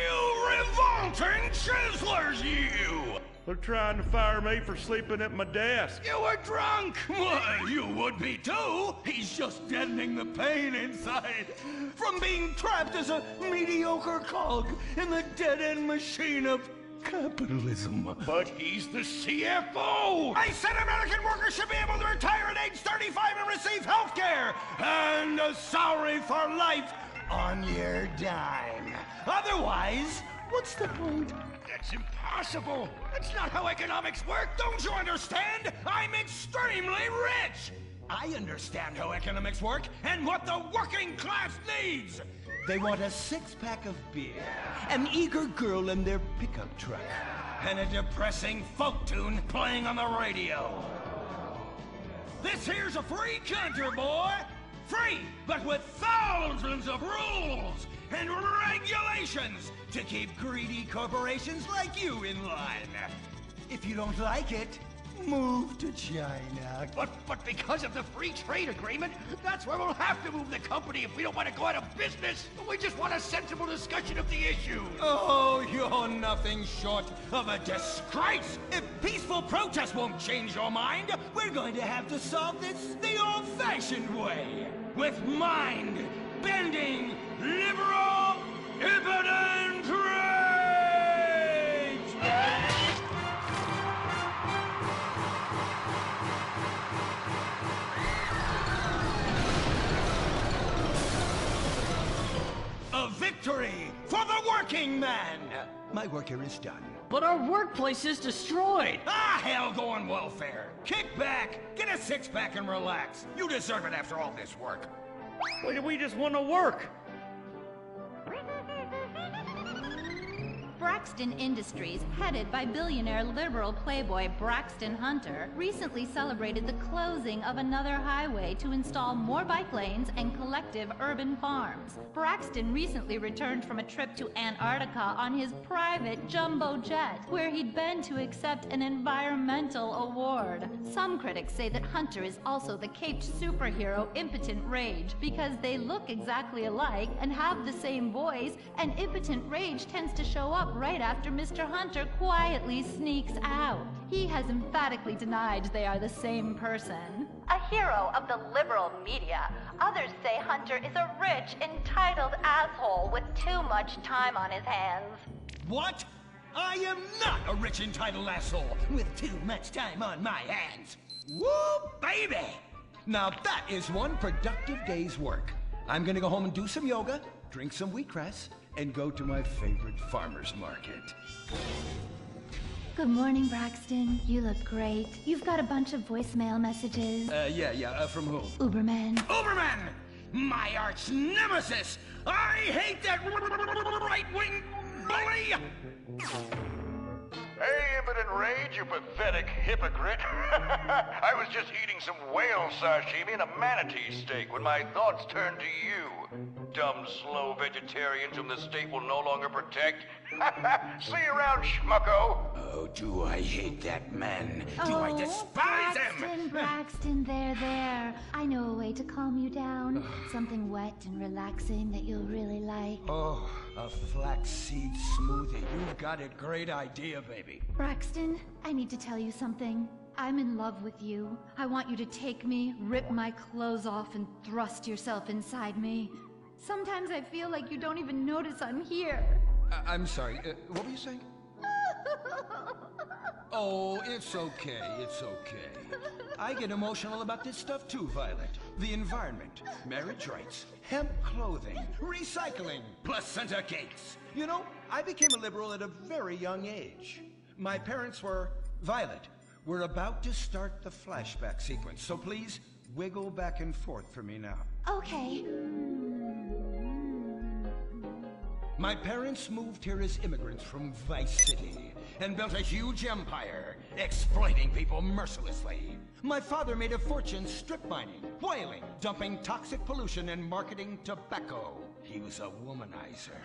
You revolting chiselers, you! They're trying to fire me for sleeping at my desk. You were drunk! Why, you would be too. He's just deadening the pain inside from being trapped as a mediocre cog in the dead-end machine of capitalism. But he's the CFO! I said American workers should be able to retire at age 35 and receive health care and a salary for life on your dime. Otherwise, what's the point? That's impossible! That's not how economics work! Don't you understand? I'm extremely rich! I understand how economics work and what the working class needs! They want a six-pack of beer, an eager girl in their pickup truck, and a depressing folk tune playing on the radio. This here's a free country, boy! Free, but with thousands of rules and regulations to keep greedy corporations like you in line. If you don't like it, move to China. But because of the free trade agreement, that's where we'll have to move the company if we don't want to go out of business. We just want a sensible discussion of the issue. Oh, you're nothing short of a disgrace. If peaceful protest won't change your mind, we're going to have to solve this the old-fashioned way. With mind-bending, liberal, impotent rage! A victory for the working man! My work here is done. But our workplace is destroyed! Ah, hell, go on welfare. Kick back, get a six-pack and relax. You deserve it after all this work. We just want to work! Braxton Industries, headed by billionaire liberal playboy Braxton Hunter, recently celebrated the closing of another highway to install more bike lanes and collective urban farms. Braxton recently returned from a trip to Antarctica on his private jumbo jet, where he'd been to accept an environmental award. Some critics say that Hunter is also the caped superhero Impotent Rage because they look exactly alike and have the same voice, and Impotent Rage tends to show up right after Mr. Hunter quietly sneaks out. He has emphatically denied they are the same person. A hero of the liberal media, others say Hunter is a rich, entitled asshole with too much time on his hands. What? I am not a rich, entitled asshole with too much time on my hands. Woo, baby! Now that is one productive day's work. I'm gonna go home and do some yoga, drink some wheatgrass, and go to my favorite farmer's market. Good morning, Braxton. You look great. You've got a bunch of voicemail messages. From whom? Uberman. Uberman! My arch nemesis! I hate that right-wing bully! Hey, Impotent Rage, you pathetic hypocrite. I was just eating some whale sashimi and a manatee steak when my thoughts turned to you. Dumb, slow vegetarians whom the state will no longer protect. See you around, schmucko. Oh, do I hate that man. Do I despise him? Braxton, there. I know a way to calm you down. Something wet and relaxing that you'll really like. Oh, a flaxseed smoothie. You've got a great idea, baby. Braxton, I need to tell you something. I'm in love with you. I want you to take me, rip my clothes off, and thrust yourself inside me. Sometimes I feel like you don't even notice I'm here. I'm sorry, what were you saying? Oh, it's okay, it's okay. I get emotional about this stuff too, Violet. The environment, marriage rights, hemp clothing, recycling, placenta cakes. You know, I became a liberal at a very young age. My parents were, Violet, we're about to start the flashback sequence, so please wiggle back and forth for me now. Okay. My parents moved here as immigrants from Vice City and built a huge empire, exploiting people mercilessly. My father made a fortune strip mining, whaling, dumping toxic pollution, and marketing tobacco. He was a womanizer.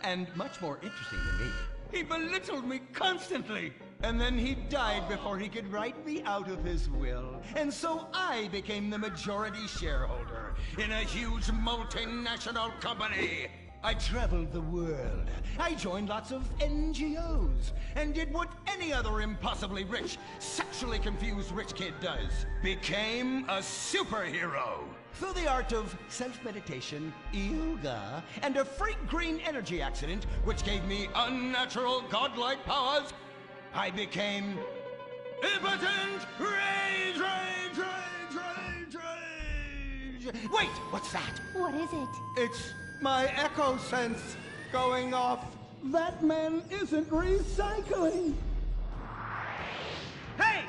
And much more interesting than me, he belittled me constantly. And then he died before he could write me out of his will. And so I became the majority shareholder in a huge multinational company. I traveled the world. I joined lots of NGOs and did what any other impossibly rich, sexually confused rich kid does. Became a superhero. Through the art of self-meditation, yoga, and a freak green energy accident, which gave me unnatural godlike powers, I became impotent rage. Wait, what's that? What is it? It's my echo sense going off. That man isn't recycling. Hey,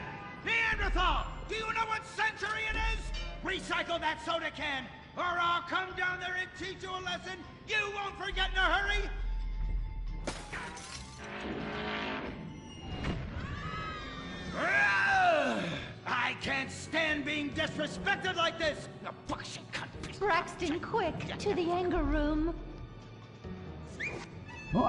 Neanderthal! Do you know what century it is? Recycle that soda can, or I'll come down there and teach you a lesson you won't forget in a hurry! I can't stand being disrespected like this! The bullshit cunt! Braxton, quick, to the anger room. Oh,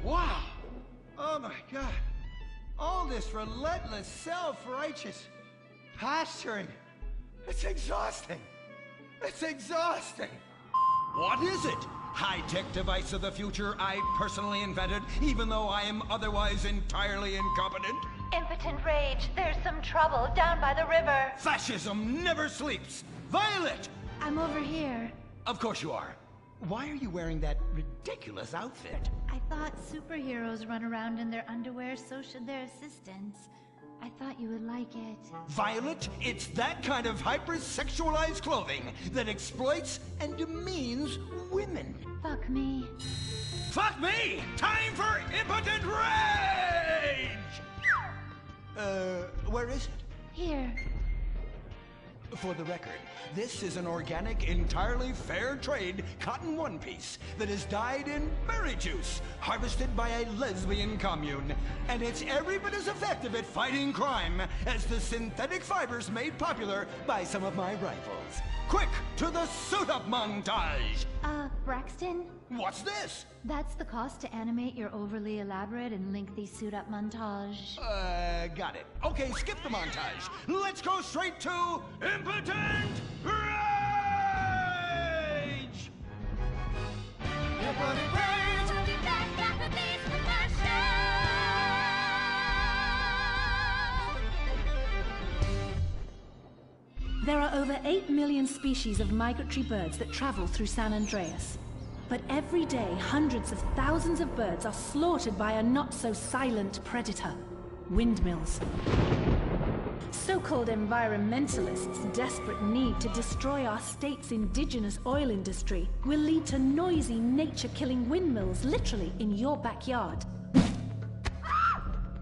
wow! Oh my God! All this relentless, self-righteous posturing. It's exhausting. It's exhausting. What is it? High-tech device of the future I personally invented, even though I am otherwise entirely incompetent? Impotent rage. There's some trouble down by the river. Fascism never sleeps. Violet! I'm over here. Of course you are. Why are you wearing that ridiculous outfit? I thought superheroes run around in their underwear, so should their assistants. I thought you would like it. Violet, it's that kind of hypersexualized clothing that exploits and demeans women. Fuck me. Fuck me! Time for impotent rage! Where is it? Here. For the record, this is an organic, entirely fair trade cotton one piece that is dyed in berry juice, harvested by a lesbian commune. And it's every bit as effective at fighting crime as the synthetic fibers made popular by some of my rivals. Quick, to the suit-up montage! Braxton? What's this? That's the cost to animate your overly elaborate and lengthy suit-up montage. Got it. Okay, skip the montage. Let's go straight to impotent rage! Impotent rage! We'll be back after these commercials! There are over 8 million species of migratory birds that travel through San Andreas. But every day, hundreds of thousands of birds are slaughtered by a not-so-silent predator, windmills. So-called environmentalists' desperate need to destroy our state's indigenous oil industry will lead to noisy, nature-killing windmills literally in your backyard.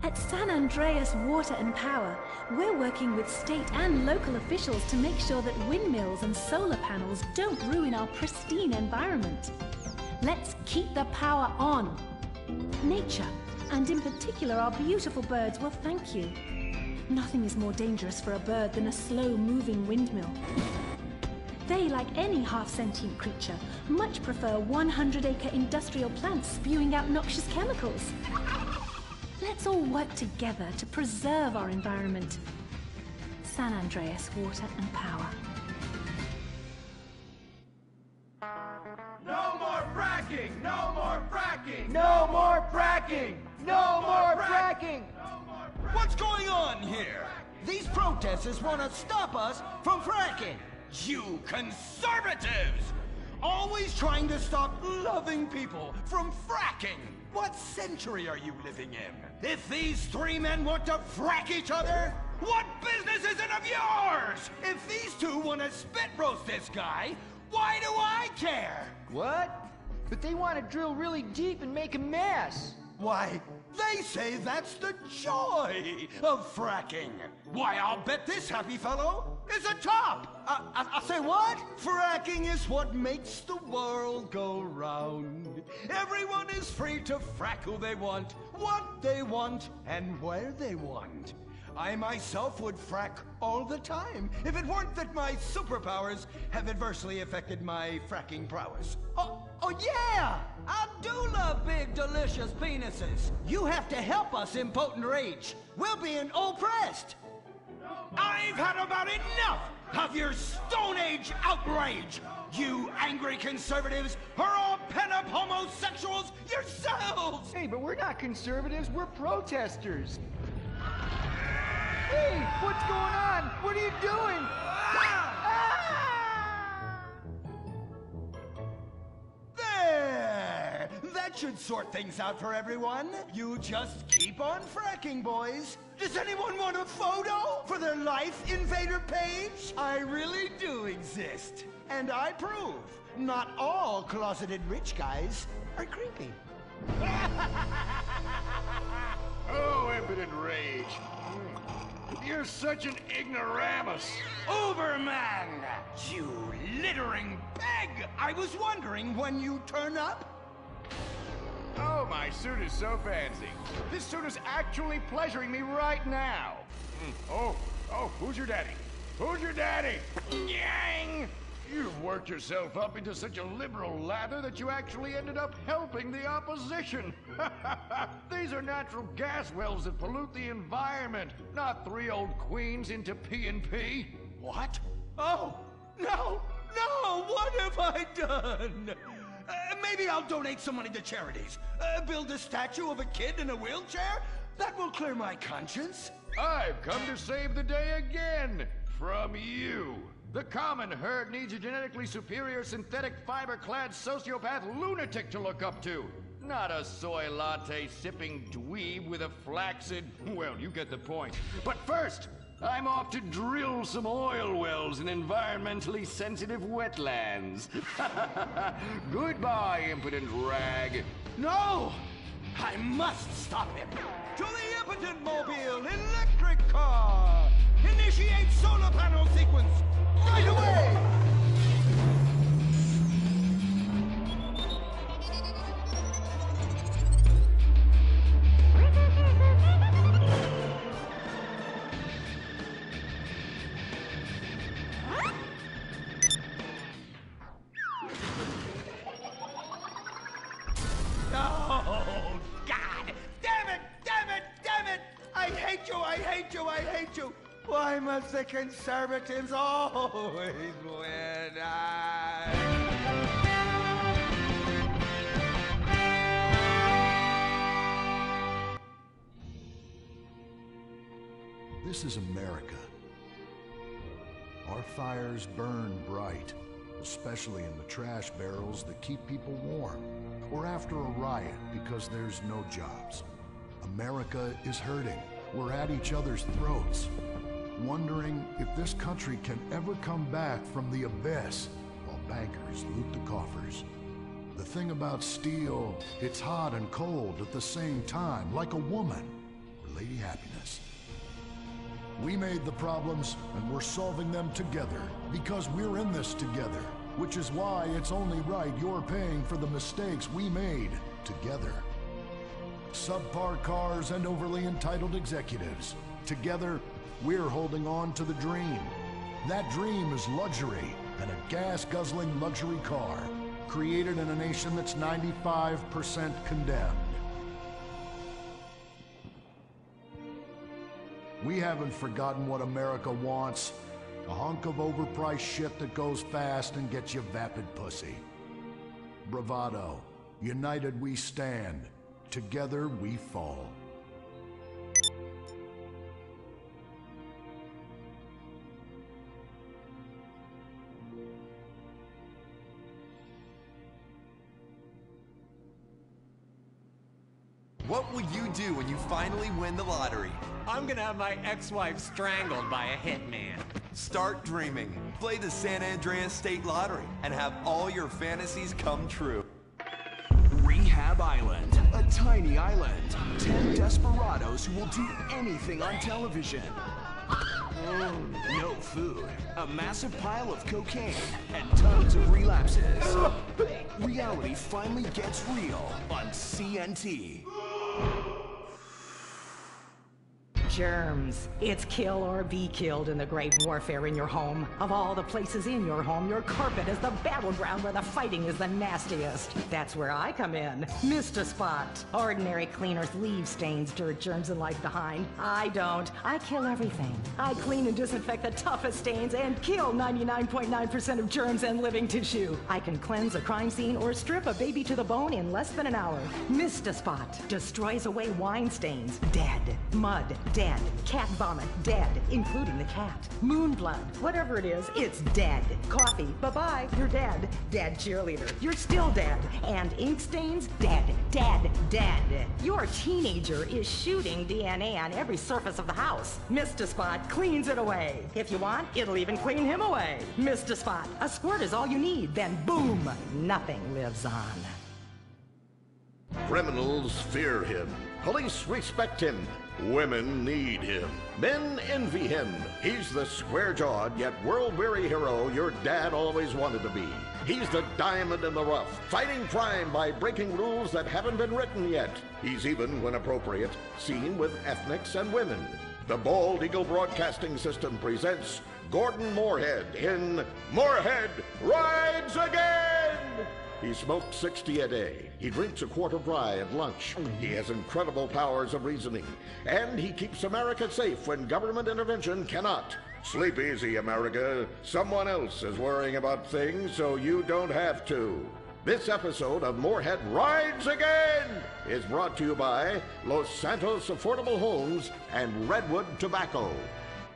At San Andreas Water and Power, we're working with state and local officials to make sure that windmills and solar panels don't ruin our pristine environment. Let's keep the power on. Nature, and in particular our beautiful birds, will thank you. Nothing is more dangerous for a bird than a slow-moving windmill. They, like any half-sentient creature, much prefer 100-acre industrial plants spewing out noxious chemicals. Let's all work together to preserve our environment. San Andreas Water and Power. No more fracking! No more fracking! No more fracking! No more fracking! What's going on here? These protesters want to stop us from fracking. You conservatives! Always trying to stop loving people from fracking. What century are you living in? If these three men want to frack each other, what business is it of yours? If these two want to spit roast this guy, why do I care? What? But they want to drill really deep and make a mess. Why, they say that's the joy of fracking. Why, I'll bet this happy fellow is a top. I say what? Fracking is what makes the world go round. Everyone is free to frack who they want, what they want, and where they want. I myself would frack all the time if it weren't that my superpowers have adversely affected my fracking prowess. Oh yeah! I do love big, delicious penises. You have to help us, impotent rage. We're being oppressed. I've had about enough of your Stone Age outrage. You angry conservatives are all pent-up homosexuals yourselves! Hey, but we're not conservatives, we're protesters. Hey, what's going on? What are you doing? There! That should sort things out for everyone. You just keep on fracking, boys. Does anyone want a photo for their Life Invader page? I really do exist. And I prove not all closeted rich guys are creepy. Oh, impotent rage. You're such an ignoramus. Uberman! You littering peg! I was wondering when you turn up. Oh, my suit is so fancy. This suit is actually pleasuring me right now. Oh, who's your daddy? Who's your daddy? Yang! You've worked yourself up into such a liberal lather that you actually ended up helping the opposition. These are natural gas wells that pollute the environment, not 3 old queens into P&P. What? Oh, no, what have I done? Maybe I'll donate some money to charities. Build a statue of a kid in a wheelchair? That will clear my conscience. I've come to save the day again from you. The common herd needs a genetically superior synthetic fiber-clad sociopath lunatic to look up to. Not a soy latte sipping dweeb with a flaccid... Well, you get the point. But first, I'm off to drill some oil wells in environmentally sensitive wetlands. Goodbye, impotent rag. No! I must stop him. To the impotent mobile electric car! Initiate solar panel sequence! Right away! Oh, God! Damn it! I hate you! Why must the conservatives always win? This is America. Our fires burn bright, especially in the trash barrels that keep people warm, or after a riot because there's no jobs. America is hurting. We're at each other's throats, wondering if this country can ever come back from the abyss while bankers loot the coffers. The thing about steel, it's hot and cold at the same time, like a woman or Lady Happiness. We made the problems, and we're solving them together, because we're in this together, which is why it's only right you're paying for the mistakes we made together. Subpar cars and overly entitled executives. Together, we're holding on to the dream. That dream is luxury, and a gas-guzzling luxury car, created in a nation that's 95% condemned. We haven't forgotten what America wants. A hunk of overpriced shit that goes fast and gets you vapid pussy. Bravado. United we stand. Together we fall. What will you do when you finally win the lottery? I'm gonna have my ex-wife strangled by a hitman. Start dreaming. Play the San Andreas State Lottery and have all your fantasies come true. Rehab Crab Island, a tiny island. 10 desperados who will do anything on television. No food, a massive pile of cocaine, and tons of relapses. Reality finally gets real on CNT. Germs. It's kill or be killed in the great warfare in your home. Of all the places in your home, your carpet is the battleground where the fighting is the nastiest. That's where I come in. Mr. Spot. Ordinary cleaners leave stains, dirt, germs, and life behind. I don't. I kill everything. I clean and disinfect the toughest stains and kill 99.9% of germs and living tissue. I can cleanse a crime scene or strip a baby to the bone in less than an hour. Mr. Spot destroys away wine stains. Dead. Mud. Dead. Cat vomit, dead, including the cat. Moon blood, whatever it is, it's dead. Coffee, bye-bye, you're dead. Dead cheerleader, you're still dead. And ink stains, dead, dead, dead. Your teenager is shooting DNA on every surface of the house. Mr. Spot cleans it away. If you want, it'll even clean him away. Mr. Spot, a squirt is all you need, then boom, nothing lives on. Criminals fear him. Police respect him. Women need him. Men envy him. He's the square-jawed yet world-weary hero your dad always wanted to be. He's the diamond in the rough, fighting crime by breaking rules that haven't been written yet. He's even, when appropriate, seen with ethnics and women. The Bald Eagle Broadcasting System presents Gordon Moorhead in Moorhead Rides Again! He smokes 60 a day. He drinks a quart of rye at lunch. He has incredible powers of reasoning. And he keeps America safe when government intervention cannot. Sleep easy, America. Someone else is worrying about things so you don't have to. This episode of Moorhead Rides Again is brought to you by Los Santos Affordable Homes and Redwood Tobacco.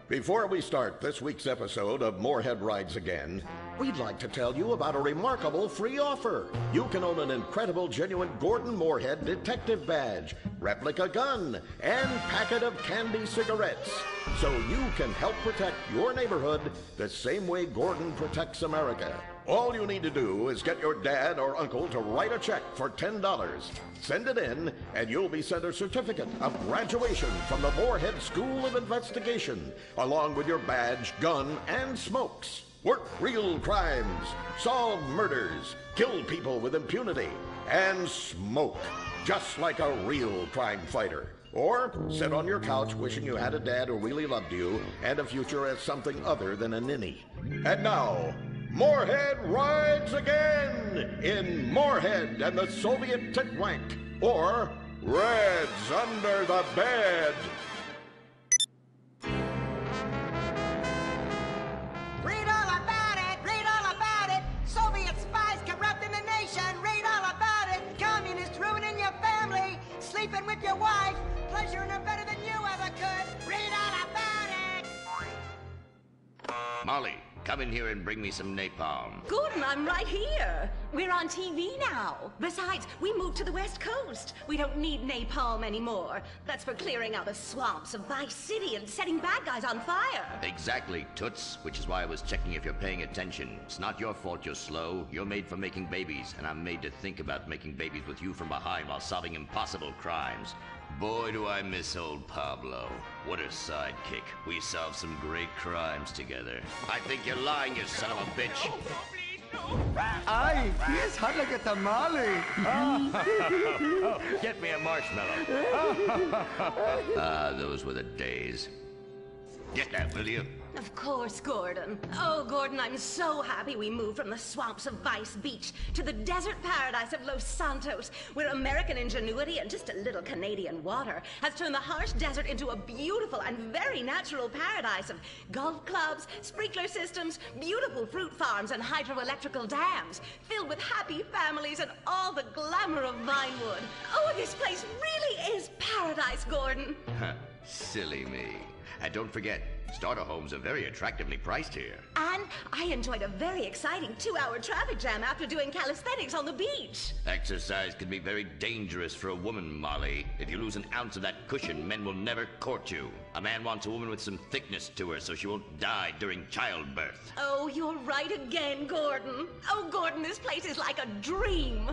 Before we start this week's episode of Moorhead Rides Again, we'd like to tell you about a remarkable free offer. You can own an incredible, genuine Gordon Moorhead detective badge, replica gun, and packet of candy cigarettes. So you can help protect your neighborhood the same way Gordon protects America. All you need to do is get your dad or uncle to write a check for $10. Send it in, and you'll be sent a certificate of graduation from the Moorhead School of Investigation, along with your badge, gun, and smokes. Work real crimes, solve murders, kill people with impunity, and smoke, just like a real crime fighter. Or sit on your couch wishing you had a dad who really loved you and a future as something other than a ninny. And now, Moorhead Rides Again in Moorhead and the Soviet Titwank, or Reds Under the Bed. Read all about it! Read all about it! Soviet spies corrupting the nation! Read all about it! Communists ruining your family! Sleeping with your wife! Pleasuring her better than you ever could! Read all about it! Molly, come in here and bring me some napalm. Gordon, I'm right here. We're on TV now. Besides, we moved to the West Coast. We don't need napalm anymore. That's for clearing out the swamps of Vice City and setting bad guys on fire. Exactly, Toots, which is why I was checking if you're paying attention. It's not your fault you're slow. You're made for making babies, and I'm made to think about making babies with you from behind while solving impossible crimes. Boy, do I miss old Pablo. What a sidekick. We solved some great crimes together. I think you're lying, you son of a bitch. Ay, he is hot like a tamale. Get me a marshmallow. Ah, those were the days. Get that, will you? Of course, Gordon. Oh, Gordon, I'm so happy we moved from the swamps of Vice Beach to the desert paradise of Los Santos, where American ingenuity and just a little Canadian water has turned the harsh desert into a beautiful and very natural paradise of golf clubs, sprinkler systems, beautiful fruit farms, and hydroelectrical dams, filled with happy families and all the glamour of Vinewood. Oh, this place really is paradise, Gordon. Silly me. And don't forget, starter homes are very attractively priced here. And I enjoyed a very exciting 2-hour traffic jam after doing calisthenics on the beach. Exercise can be very dangerous for a woman, Molly. If you lose an ounce of that cushion, men will never court you. A man wants a woman with some thickness to her so she won't die during childbirth. Oh, you're right again, Gordon. Oh, Gordon, this place is like a dream.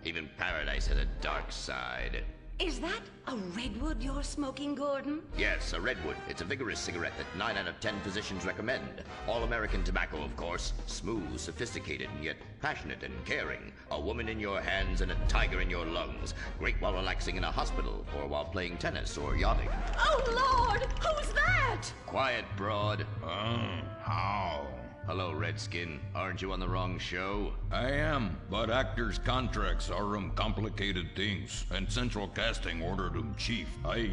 Even paradise has a dark side. Is that a redwood you're smoking, Gordon? Yes, a redwood. It's a vigorous cigarette that 9 out of 10 physicians recommend. All-American tobacco, of course. Smooth, sophisticated, and yet passionate and caring. A woman in your hands and a tiger in your lungs. Great while relaxing in a hospital, or while playing tennis or yachting. Oh, Lord! Who's that? Quiet, broad. How? Hello, Redskin. Aren't you on the wrong show? I am, but actors' contracts are complicated things, and Central Casting ordered chief. I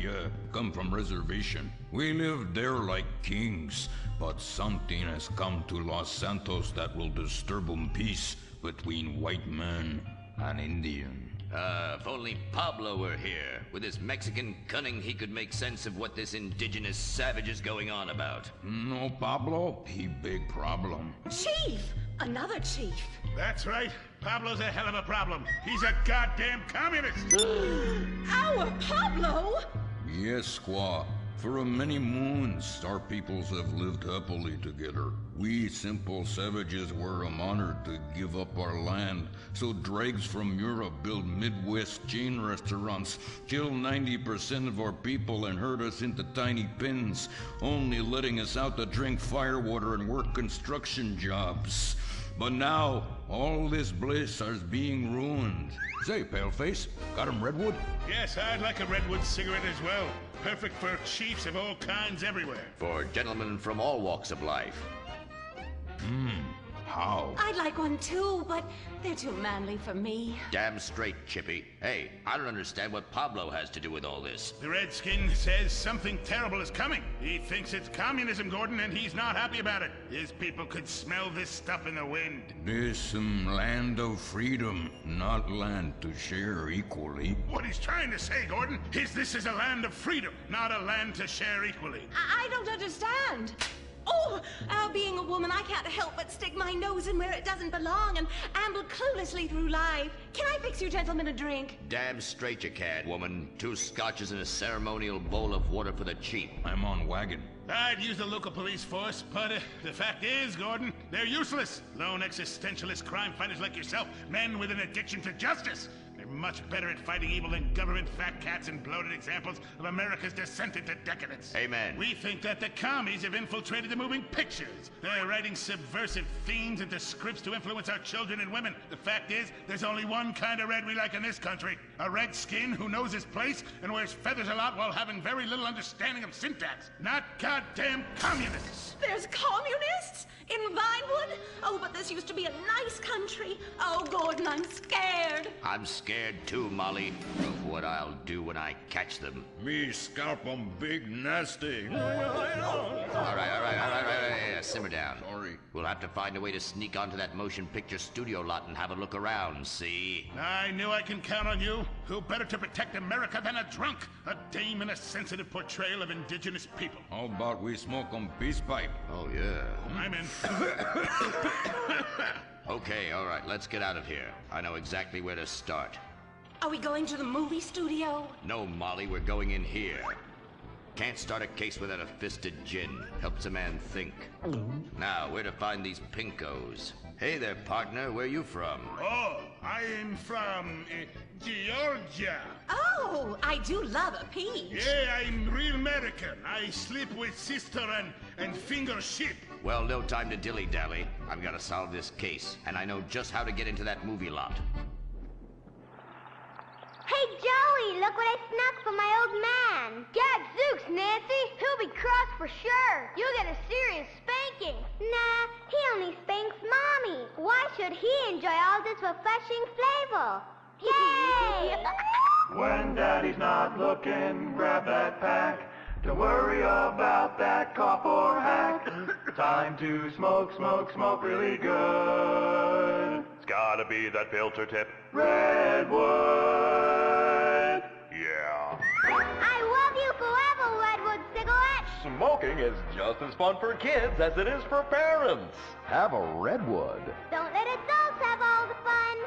come from reservation. We live there like kings, but something has come to Los Santos that will disturb peace between white man and Indian. If only Pablo were here. With his Mexican cunning, he could make sense of what this indigenous savage is going on about. No, Pablo, he big problem. Chief! Another chief. That's right. Pablo's a hell of a problem. He's a goddamn communist. Our Pablo? Yes, squaw. For many moons, our peoples have lived happily together. We simple savages were honored to give up our land, so dregs from Europe build Midwest chain restaurants, kill 90% of our people and herd us into tiny pens, only letting us out to drink firewater and work construction jobs. But now, all this bliss is being ruined. Say, Paleface, got him redwood? Yes, I'd like a redwood cigarette as well. Perfect for chiefs of all kinds everywhere. For gentlemen from all walks of life. How? I'd like one too, but they're too manly for me. Damn straight, Chippy. Hey, I don't understand what Pablo has to do with all this. The Redskin says something terrible is coming. He thinks it's communism, Gordon, and he's not happy about it. His people could smell this stuff in the wind. This land of freedom, not land to share equally. What he's trying to say, Gordon, is this is a land of freedom, not a land to share equally. I don't understand. Oh, being a woman, I can't help but stick my nose in where it doesn't belong and amble cluelessly through life. Can I fix you gentlemen a drink? Damn straight you can, woman. 2 scotches and a ceremonial bowl of water for the chief. I'm on wagon. I'd use the local police force, but the fact is, Gordon, they're useless. Lone existentialist crime fighters like yourself, men with an addiction to justice. They're much better at fighting evil than government fat cats and bloated examples of America's descent into decadence. Amen. We think that the commies have infiltrated the moving pictures. They're writing subversive themes into scripts to influence our children and women. The fact is, there's only one kind of red we like in this country. A redskin who knows his place and wears feathers a lot while having very little understanding of syntax. Not goddamn communists. There's communists? In Vinewood? Oh, but this used to be a nice country. Oh, Gordon, I'm scared. I'm scared too, Molly, of what I'll do when I catch them. Me scalp 'em big nasty. All right, simmer down. Sorry. We'll have to find a way to sneak onto that motion picture studio lot and have a look around, see? I knew I can count on you. Who better to protect America than a drunk? A dame in a sensitive portrayal of indigenous people. How about we smoke 'em peace pipe? Oh, yeah. I'm in. Okay, all right, let's get out of here. I know exactly where to start. Are we going to the movie studio? No, Molly, we're going in here. Can't start a case without a fisted gin. Helps a man think. Now, where to find these pinkos? Hey there, partner, where you from? Oh, I'm from Georgia. Oh, I do love a peach. Yeah, I'm real American. I sleep with sister and finger ship. Well, no time to dilly-dally. I've got to solve this case, and I know just how to get into that movie lot. Hey, Joey, look what I snuck from my old man. Gadzooks, Nancy. He'll be cross for sure. You'll get a serious spanking. Nah, he only spanks Mommy. Why should he enjoy all this refreshing flavor? Yay! When Daddy's not looking, grab that pack. Don't worry about that cough or hack. Time to smoke, smoke, smoke really good. It's gotta be that filter tip. Redwood. Yeah. I love you forever, Redwood cigarette. Smoking is just as fun for kids as it is for parents. Have a Redwood. Don't let adults have all the fun.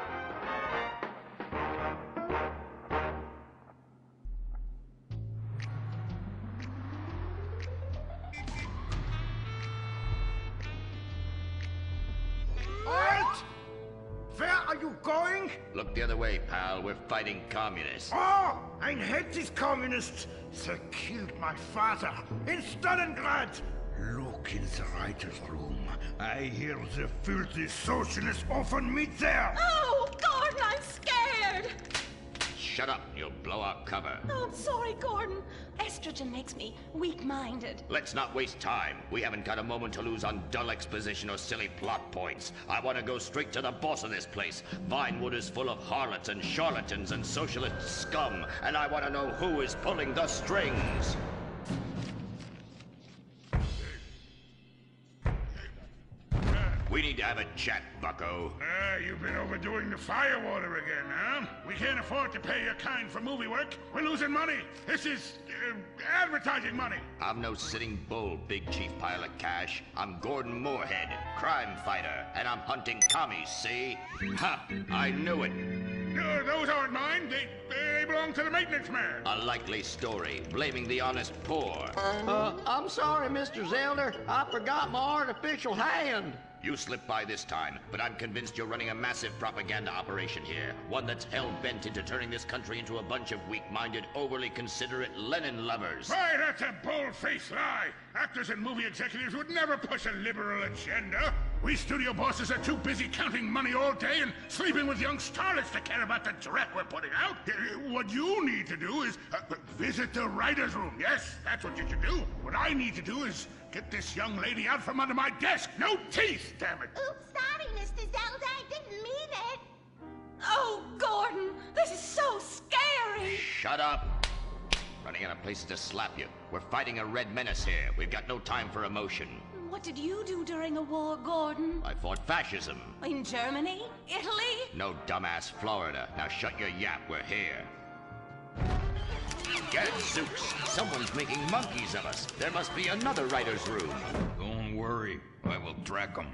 Art! Where are you going? Look the other way, pal. We're fighting communists. Oh, I hate these communists. They killed my father in Stalingrad. Look in the writer's room. I hear the filthy socialists often meet there. Oh, Gordon, I'm scared. Shut up. You'll blow our cover. Oh, I'm sorry, Gordon. Estrogen makes me weak-minded. Let's not waste time. We haven't got a moment to lose on dull exposition or silly plot points. I want to go straight to the boss of this place. Vinewood is full of harlots and charlatans and socialist scum, and I want to know who is pulling the strings. We need to have a chat, bucko. You've been overdoing the firewater again, huh? We can't afford to pay your kind for movie work. We're losing money. This is advertising money. I'm no sitting bull, big chief pile of cash. I'm Gordon Moorhead, crime fighter, and I'm hunting commies, see? Ha! I knew it. Those aren't mine. They belong to the maintenance man. A likely story, blaming the honest poor. I'm sorry, Mr. Zelder. I forgot my artificial hand. You slipped by this time, but I'm convinced you're running a massive propaganda operation here. One that's hell-bent into turning this country into a bunch of weak-minded, overly considerate Lenin lovers. Why, that's a bold-faced lie. Actors and movie executives would never push a liberal agenda. We studio bosses are too busy counting money all day and sleeping with young starlets to care about the dreck we're putting out. What you need to do is visit the writer's room. Yes, that's what you should do. What I need to do is get this young lady out from under my desk. No teeth, damn it. Oops, sorry, Mr. Zelda. I didn't mean it. Oh, Gordon, this is so scary. Shut up. Running out of places to slap you. We're fighting a red menace here. We've got no time for emotion. What did you do during the war, Gordon? I fought fascism. In Germany? Italy? No, dumbass, Florida. Now shut your yap. We're here. Gadzooks! Someone's making monkeys of us. There must be another writer's room. Don't worry. I will track them.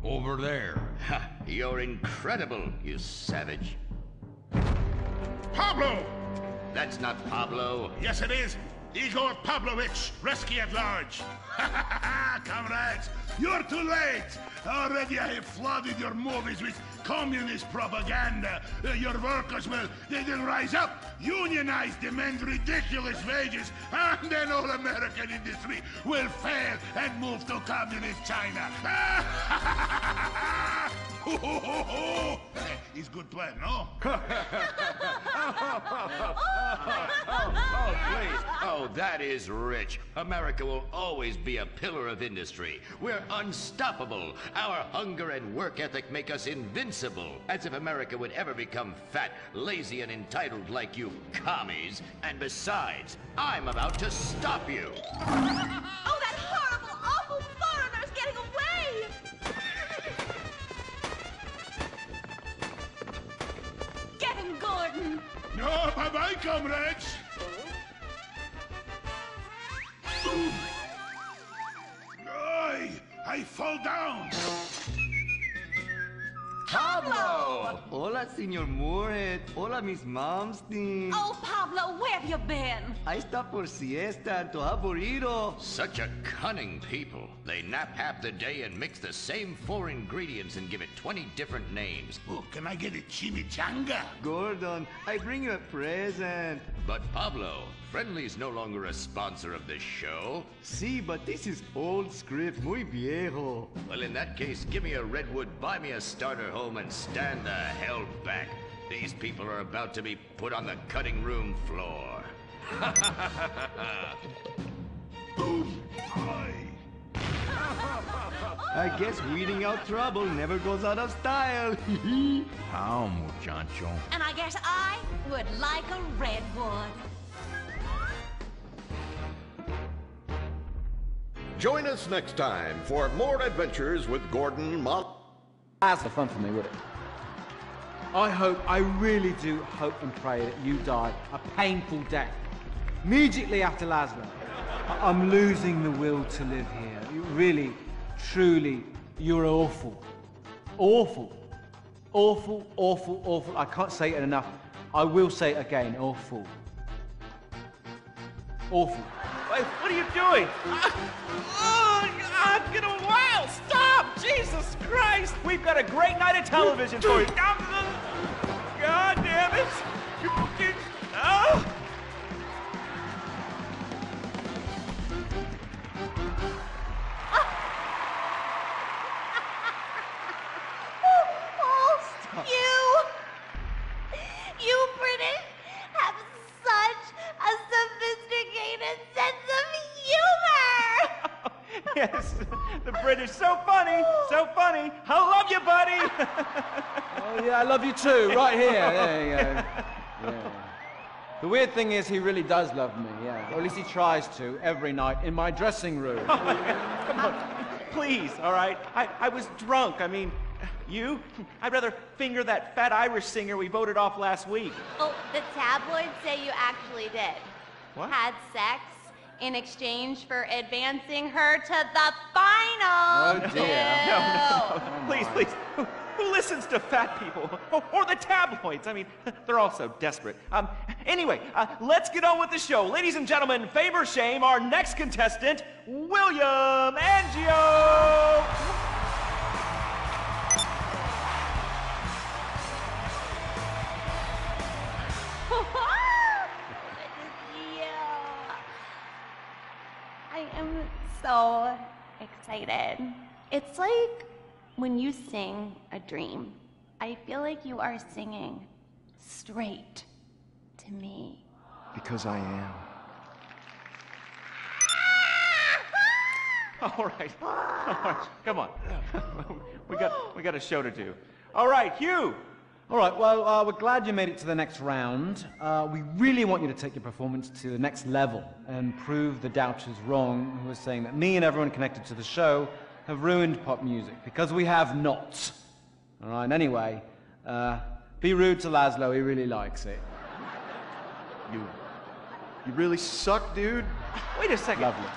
Over there. Ha! You're incredible, you savage. Pablo! That's not Pablo. Yes, it is. Igor Pavlovich, rescue at large. Comrades, you're too late. Already I have flooded your movies with communist propaganda. Your workers they'll rise up, unionize, demand ridiculous wages, and then all American industry will fail and move to communist China. It's good plan, no? Please. Oh, that is rich. America will always be a pillar of industry. We're unstoppable. Our hunger and work ethic make us invincible. As if America would ever become fat, lazy, and entitled like you commies. And besides, I'm about to stop you. Oh, that horrible, awful foreigner's getting away! Get him, Gordon! No, bye-bye, comrades. I fall down. Pablo! Hola, Senor Moorhead. Hola, Miss Momstein. Oh, Pablo, where have you been? I stopped for siesta to have burrito. Such a cunning people. They nap half the day and mix the same 4 ingredients and give it 20 different names. Oh, can I get a chimichanga? Gordon, I bring you a present. But Pablo, Friendly's no longer a sponsor of this show. Sí, but this is old script, muy viejo. Well, in that case, give me a redwood, buy me a starter home, and stand the hell back. These people are about to be put on the cutting room floor. Boom! I guess weeding out trouble never goes out of style. How, muchacho? And I guess I would like a redwood. Join us next time for more adventures with Gordon That's the fun for me, would it? I really do hope and pray that you die a painful death. Immediately after Laszlo. I'm losing the will to live here. You really, truly, you're awful. Awful. Awful, awful, awful. I can't say it enough. I will say it again. Awful. Awful. Wait, what are you doing? Get a while! Stop! Jeez! Jesus Christ! We've got a great night of television for you. God damn it! Oh. You British have such a sophisticated sense of humor! Yes, the British, so funny, so funny. I love you, buddy. Oh yeah, I love you too, right here. There you go. Yeah. The weird thing is he really does love me, yeah. Or at least he tries to, every night, in my dressing room. Come on, please, all right? I was drunk, I mean, you? I'd rather finger that fat Irish singer we voted off last week. Oh, the tabloids say you actually did. What? Had sex in exchange for advancing her to the final. Oh dear. No. Please. Who listens to fat people? Or the tabloids? I mean, they're all so desperate. Anyway, let's get on with the show. Ladies and gentlemen, favor shame, our next contestant, William Angio. I am so excited. It's like when you sing a dream. I feel like you are singing straight to me. Because I am. All right. Come on. we got a show to do. All right, Hugh. All right, well, we're glad you made it to the next round. We really want you to take your performance to the next level and prove the doubters wrong who are saying that me and everyone connected to the show have ruined pop music, because we have not. All right, anyway, be rude to Laszlo, he really likes it. You really suck, dude? Wait a second. Lovely.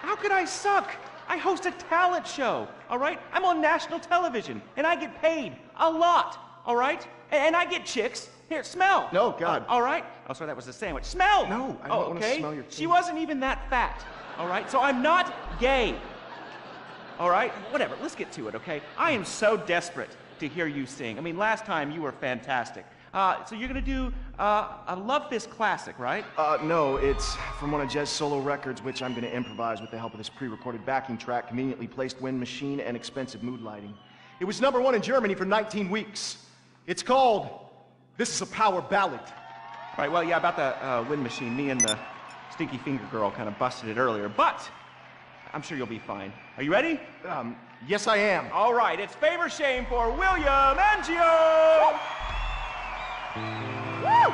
How could I suck? I host a talent show, all right? I'm on national television, and I get paid a lot. All right? And I get chicks. Here, smell. No, God. All right? Oh, sorry, that was the sandwich. Smell! No, I don't want to smell your She wasn't even that fat. All right? So I'm not gay. All right? Whatever. Let's get to it, okay? I am so desperate to hear you sing. I mean, last time you were fantastic. So you're going to do a Love Fist classic, right? No, it's from one of Jez's solo records, which I'm going to improvise with the help of this pre-recorded backing track, conveniently placed wind machine, and expensive mood lighting. It was #1 in Germany for 19 weeks. It's called This Is a Power Ballad. All right, well, yeah, about the wind machine, me and the Stinky Finger Girl kind of busted it earlier, but I'm sure you'll be fine. Are you ready? Yes, I am. All right, it's favor shame for William Angio! Woo!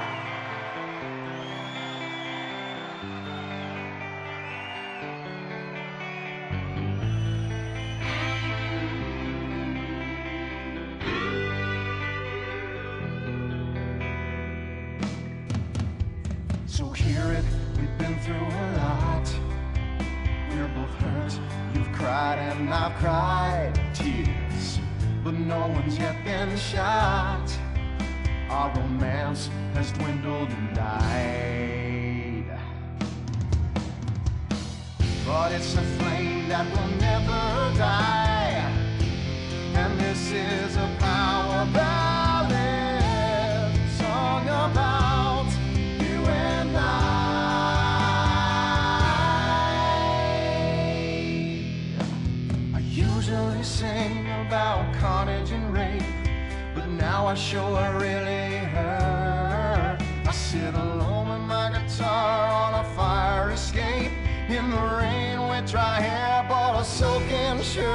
So hear it, we've been through a lot. We're both hurt, you've cried and I've cried tears, but no one's yet been shot. Our romance has dwindled and died, but it's a flame that will never die. And this is a power ballad, song about you and I usually sing about carnage and rape, but now I sure really hurt. I sit alone with my guitar on a fire escape, in the rain with dry hair, bought a silken shirt.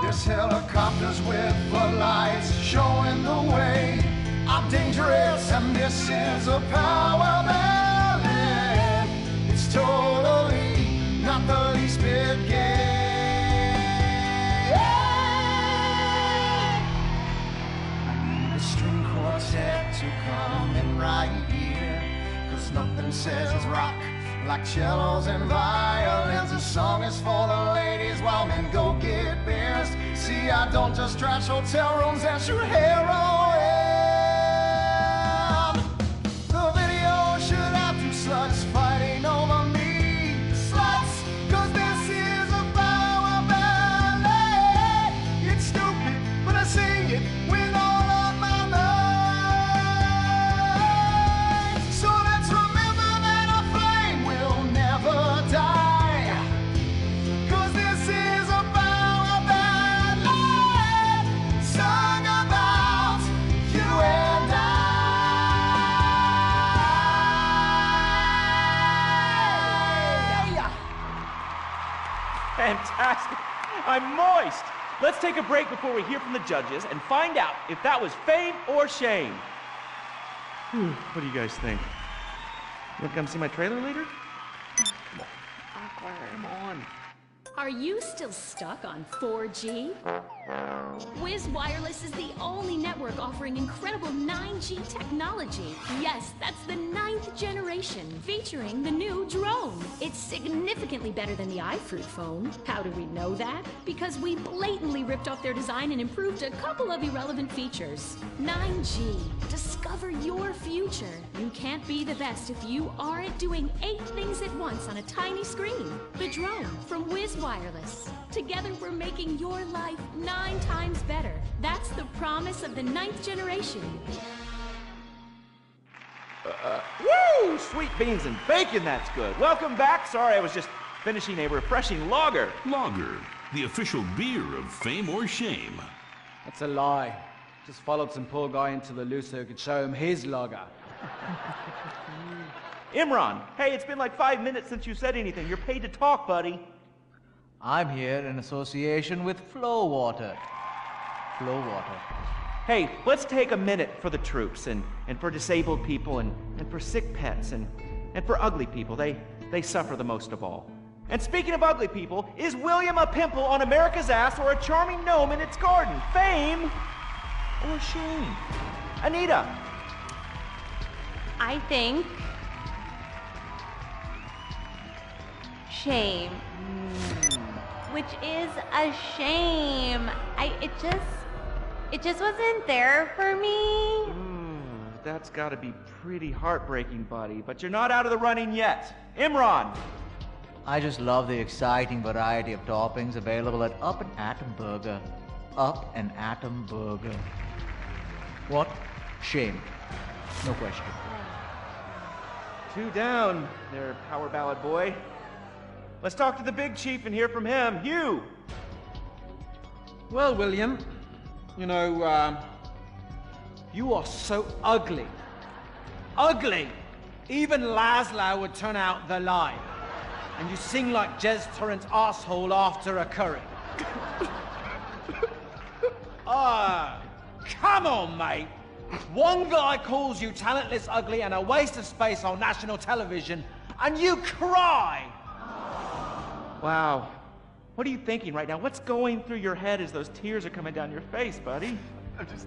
There's helicopters with floodlights showing the way. I'm dangerous and this is a power ballad. It's totally not the least bit gay. String quartet to come in right here, 'cause nothing says rock like cellos and violins. This song is for the ladies while men go get beers. See, I don't just trash hotel rooms and shoot heroin. The video should have two sluts fighting over me. Sluts, 'cause this is a power ballad. let's take a break before we hear from the judges and find out if that was fame or shame. What do you guys think? You want to come see my trailer later? Come on. Are you still stuck on 4G? Wiz Wireless is the only network offering incredible 9G technology. Yes, that's the 9th generation, featuring the new drone. It's significantly better than the iFruit phone. How do we know that? Because we blatantly ripped off their design and improved a couple of irrelevant features. 9G. Discover your future. You can't be the best if you aren't doing 8 things at once on a tiny screen. The drone from Wiz Wireless. Together we're making your life 9 times better. That's the promise of the 9th generation. Woo! Sweet beans and bacon, that's good. Welcome back. Sorry, I was just finishing a refreshing lager. Lager, the official beer of fame or shame. That's a lie. Just followed some poor guy into the loo so he could show him his lager. Imran, hey, it's been like 5 minutes since you said anything. You're paid to talk, buddy. I'm here in association with Flow Water. Flow Water. Hey, let's take a minute for the troops and for disabled people and for sick pets and for ugly people. They suffer the most of all. And speaking of ugly people, is William a pimple on America's ass or a charming gnome in its garden? Fame or shame? Anita. I think shame. Which is a shame. It just wasn't there for me. That's gotta be pretty heartbreaking, buddy. But you're not out of the running yet. Imran. I just love the exciting variety of toppings available at Up and Atom Burger. Up and Atom Burger. What? Shame. No question. 2 down there, power ballad boy. Let's talk to the big chief and hear from him. Hugh! Well, William, you know, you are so ugly. Ugly! Even Laszlo would turn out the light. And you sing like Jez Torrent's asshole after a curry. Come on, mate. One guy calls you talentless, ugly, and a waste of space on national television, and you cry! Wow. What are you thinking right now? What's going through your head as those tears are coming down your face, buddy? I'm just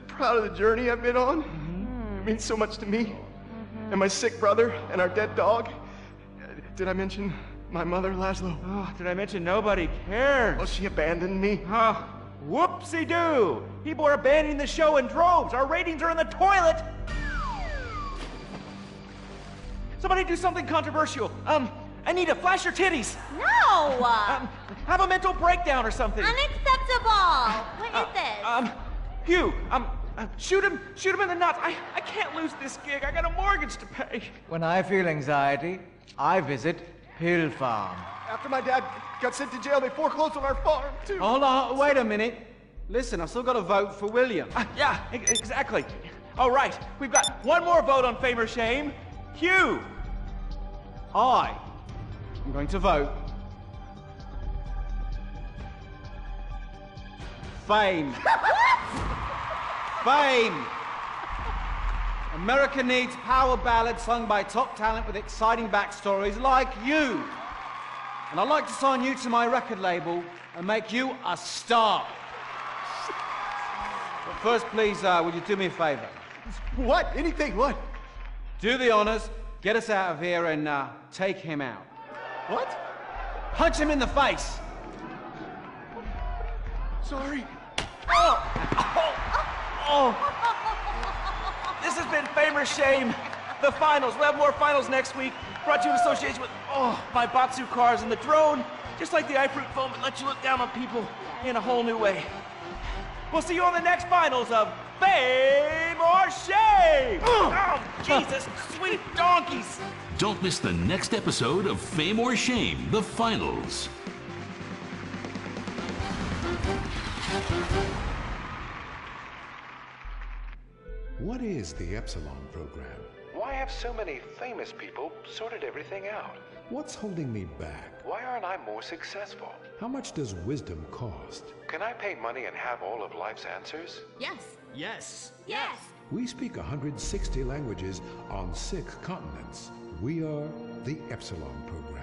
proud of the journey I've been on. It means so much to me. And my sick brother and our dead dog. Did I mention my mother, Laszlo? Oh, did I mention nobody cares? Well, she abandoned me. Whoopsie-doo! People are abandoning the show in droves. Our ratings are in the toilet. Somebody do something controversial. Anita, flash your titties. No! Have a mental breakdown or something. Unacceptable! What is this? Hugh, shoot him in the nuts. I can't lose this gig. I got a mortgage to pay. When I feel anxiety, I visit Pill Farm. After my dad got sent to jail, they foreclosed on our farm, too. Hold on, wait a minute. Listen, I've still got to vote for William. Yeah, exactly. All right, we've got one more vote on fame or shame. Hugh! I'm going to vote fame. Fame. America needs power ballads sung by top talent with exciting backstories like you. And I'd like to sign you to my record label and make you a star. But first, please, would you do me a favor? What? Anything? What? Do the honors, get us out of here, and take him out. What? Punch him in the face. Sorry. This has been Fame or Shame, the finals. We'll have more finals next week. Brought to you in association with, my Batsu cars and the drone. Just like the iFruit foam, it lets you look down on people in a whole new way. We'll see you on the next finals of Fame or Shame! Oh, Jesus, sweet donkeys! Don't miss the next episode of Fame or Shame, the finals. What is the Epsilon program? Why have so many famous people sorted everything out? What's holding me back? Why aren't I more successful? How much does wisdom cost? Can I pay money and have all of life's answers? Yes. Yes. Yes. We speak 160 languages on 6 continents. We are the Epsilon program.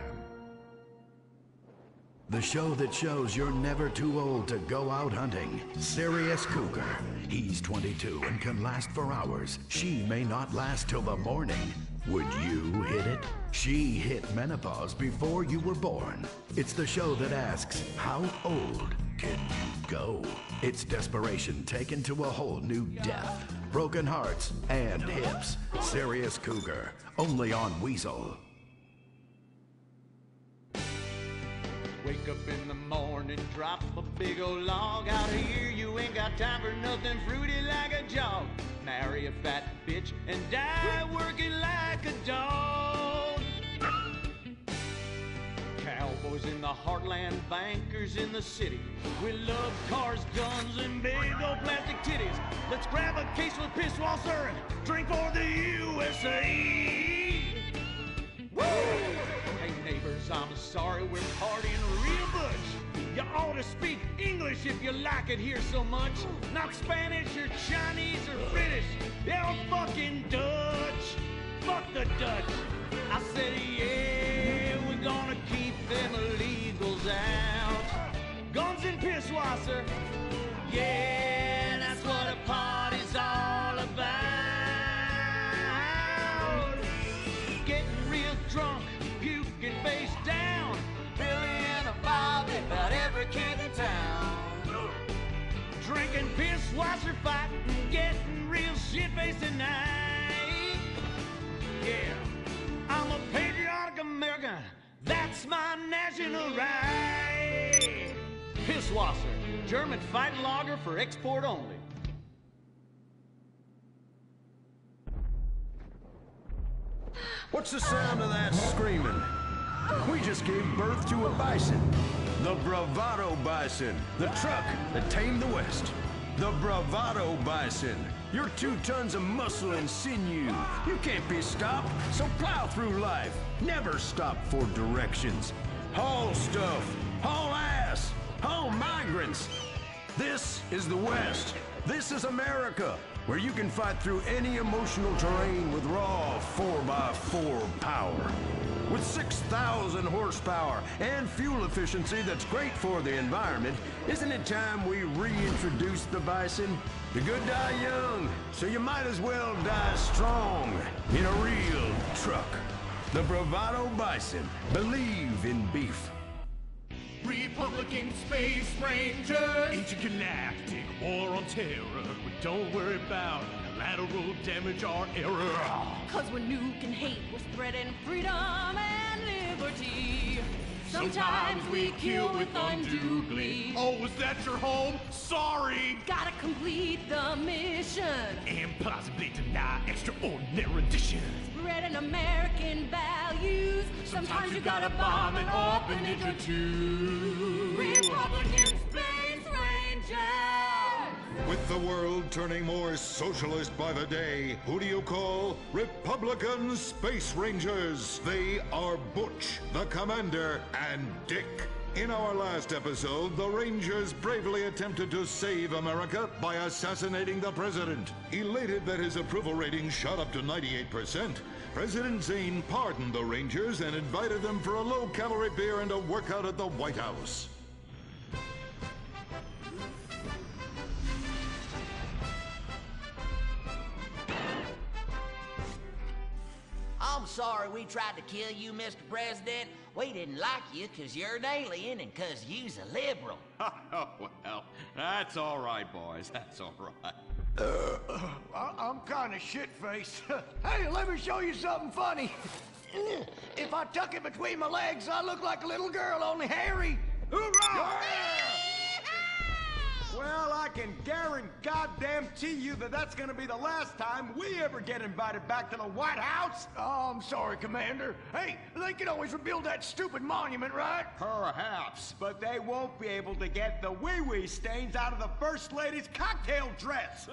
The show that shows you're never too old to go out hunting. Sirius Cougar. He's 22 and can last for hours. She may not last till the morning. Would you hit it? She hit menopause before you were born. It's the show that asks, how old can you go? It's desperation taken to a whole new depth. Broken hearts and hips. Sirius Cougar. Only on Weasel. Wake up in the morning, drop a big old log out here. You ain't got time for nothing fruity like a jog. Marry a fat bitch and die working like a dog. Cowboys in the heartland, bankers in the city. We love cars, guns, and big old plastic titties. Let's grab a case of Pisswasser and drink for the USA. Woo! Hey neighbors, I'm sorry, we're partying real much. You ought to speak English if you like it here so much. Not Spanish or Chinese or British. They're fucking Dutch. Fuck the Dutch. I said, yeah, we're gonna keep them illegals out. Guns and Pisswasser. Yeah, that's what a party's all about. Getting real drunk, puking face down. Billy and a Bobby, about every kid in town. Drinking Pisswasser, fighting, getting real shit-faced tonight. Yeah, I'm a patriotic American. That's my national right. Pisswasser, German fighting lager for export only. What's the sound of that screaming? We just gave birth to a bison. The Bravado Bison. The truck that tamed the West. The Bravado Bison. You're 2 tons of muscle and sinew. You can't be stopped, so plow through life. Never stop for directions. Haul stuff. Haul ass. Haul migrants. This is the West. This is America, where you can fight through any emotional terrain with raw 4x4 power. With 6,000 horsepower and fuel efficiency that's great for the environment, isn't it time we reintroduce the bison? The good die young, so you might as well die strong in a real truck. The Bravado Bison. Believe in beef. Republican Space Rangers! Intergalactic war on terror. But don't worry about collateral damage or error. Cause we're nuking hate, we're spreading freedom and liberty. Sometimes we kill with undue glee. Oh, was that your home? Sorry! Gotta complete the mission. And possibly deny extraordinary additions. Spreading American values. Sometimes you gotta bomb an orphanage or two. Republican Space Rangers! With the world turning more socialist by the day, who do you call Republican Space Rangers? They are Butch, the Commander, and Dick. In our last episode, the Rangers bravely attempted to save America by assassinating the president. Elated that his approval rating shot up to 98%, President Zane pardoned the Rangers and invited them for a low-calorie beer and a workout at the White House. I'm sorry we tried to kill you, Mr. President. We didn't like you 'cause you're an alien and 'cause you's a liberal. Oh, well, that's all right, boys. That's all right. I'm kind of shit-faced. Hey, let me show you something funny. If I tuck it between my legs, I look like a little girl, only hairy. Hoorah! Well, I can guarantee you that that's gonna be the last time we ever get invited back to the White House. Oh, I'm sorry, Commander. Hey, they can always rebuild that stupid monument, right? Perhaps, but they won't be able to get the wee-wee stains out of the First Lady's cocktail dress.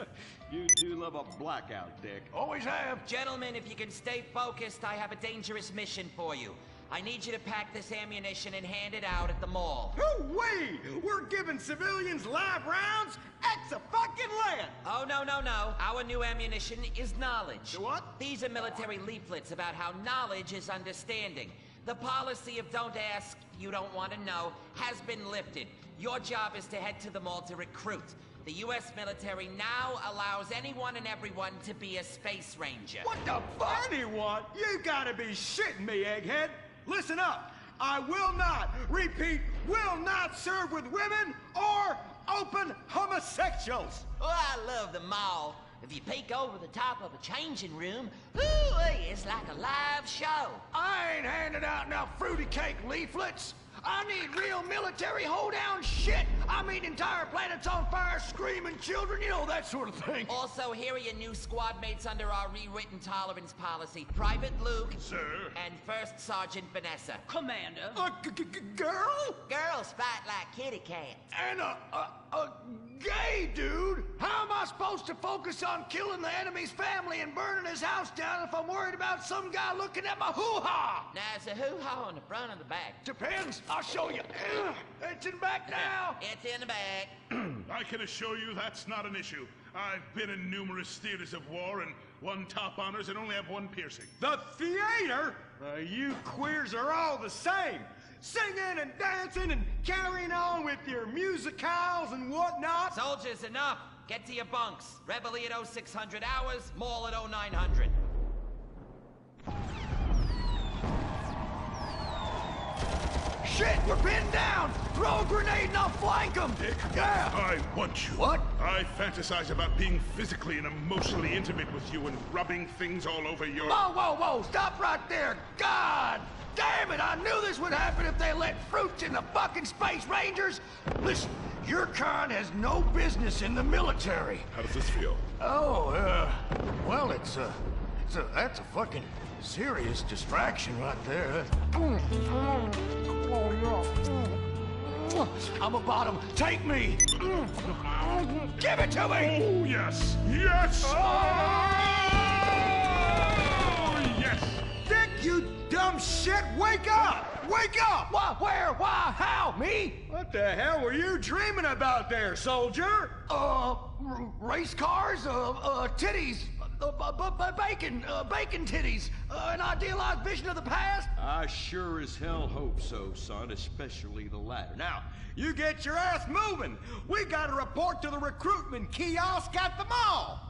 You do love a blackout, Dick. Always have. Gentlemen, if you can stay focused, I have a dangerous mission for you. I need you to pack this ammunition and hand it out at the mall. Hoo-wee! We're giving civilians live rounds? Ex-a-fucking-land! Oh, no. Our new ammunition is knowledge. What? These are military leaflets about how knowledge is understanding. The policy of don't ask, you don't want to know, has been lifted. Your job is to head to the mall to recruit. The U.S. military now allows anyone and everyone to be a space ranger. What the fuck? Anyone? You gotta be shitting me, egghead! Listen up! I will not, repeat, will not serve with women or open homosexuals! Oh, I love the mall. If you peek over the top of a changing room, ooh, it's like a live show. I ain't handing out no fruity cake leaflets. I need real military hold-down shit. I mean entire planets on fire, screaming children, you know, that sort of thing. Also, here are your new squad mates under our rewritten tolerance policy. Private Luke. Sir. And First Sergeant Vanessa. Commander. Girl? Girls fight like kitty cats. And a gay dude? How am I supposed to focus on killing the enemy's family and burning his house down if I'm worried about some guy looking at my hoo-ha? Now, it's a hoo-ha on the front or the back? Depends. I'll show you. It's in the back now. It's in the back. I can assure you that's not an issue. I've been in numerous theaters of war and won top honors and only have one piercing. The theater? You queers are all the same. Singing and dancing and carrying on with your musicals and whatnot. Soldiers, enough. Get to your bunks. Reveille at 0600 hours, mall at 0900. Shit, we're pinned down! Throw a grenade and I'll flank them! Dick, yeah! I want you. What? I fantasize about being physically and emotionally intimate with you and rubbing things all over your... Whoa! Stop right there! God damn it! I knew this would happen if they let fruits in the fucking Space Rangers! Listen, your kind has no business in the military. How does this feel? Oh, well, that's a fucking serious distraction right there. I'm a bottom. Take me! Give it to me! Oh, yes! Yes! Oh, yes! Dick, you dumb shit! Wake up! Wake up! Why, where, why, how, me? What the hell were you dreaming about there, soldier? Race cars, titties, bacon titties, an idealized vision of the past? I sure as hell hope so, son, especially the latter. Now, you get your ass moving. We gotta report to the recruitment kiosk at the mall.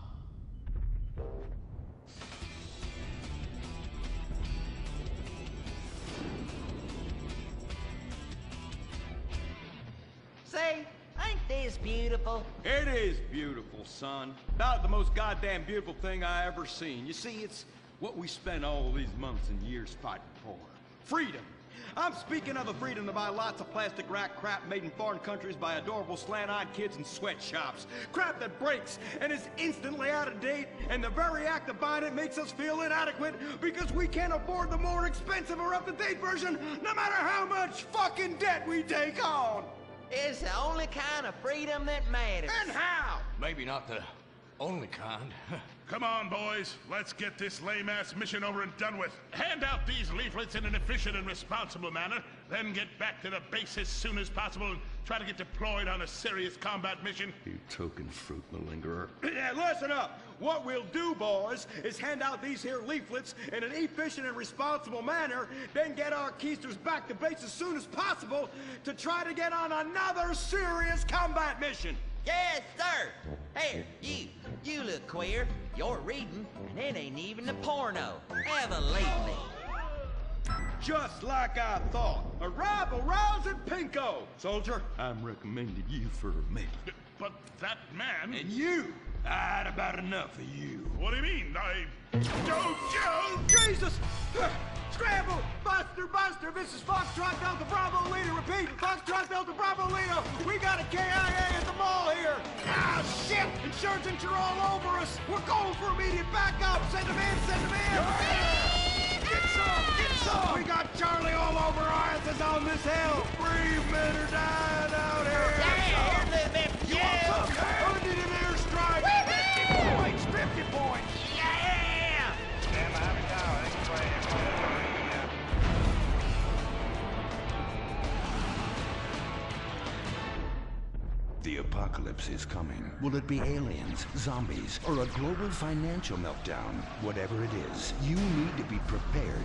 Say, ain't this beautiful? It is beautiful, son. About the most goddamn beautiful thing I ever seen. You see, it's what we spent all these months and years fighting for. Freedom. I'm speaking of the freedom to buy lots of plastic rack crap made in foreign countries by adorable slant-eyed kids in sweatshops. Crap that breaks and is instantly out of date, and the very act of buying it makes us feel inadequate because we can't afford the more expensive or up-to-date version, no matter how much fucking debt we take on. It's the only kind of freedom that matters. And how? Maybe not the only kind. Come on, boys. Let's get this lame-ass mission over and done with. Hand out these leaflets in an efficient and responsible manner, then get back to the base as soon as possible and try to get deployed on a serious combat mission. You token fruit malingerer. Yeah, listen up. What we'll do, boys, is hand out these here leaflets in an efficient and responsible manner, then get our keisters back to base as soon as possible to try to get on another serious combat mission. Yes, sir. Here, you look queer. You're reading, and it ain't even a porno. Evidently. Just like I thought. Arrival rouse at Pinko. Soldier, I'm recommending you for a medal. But that man... And you! I had about enough of you. What do you mean? Jesus! Scramble! Buster, Buster! This is Foxtrot Delta Bravo Leader. Repeat, Foxtrot Delta Bravo Leader. We got a KIA at the mall here. Ah, shit! Insurgents are all over us. We're going for immediate backup. Send them in, send them in. Get some, get some. We got Charlie all over our asses on this hill. 3 men are dying out here. Yeah, a little bit. You want some? I need an airstrike. 50 points, 50 points. Yeah! Stand behind me now. I think it's right here. The apocalypse is coming. Will it be aliens, zombies, or a global financial meltdown? Whatever it is, you need to be prepared.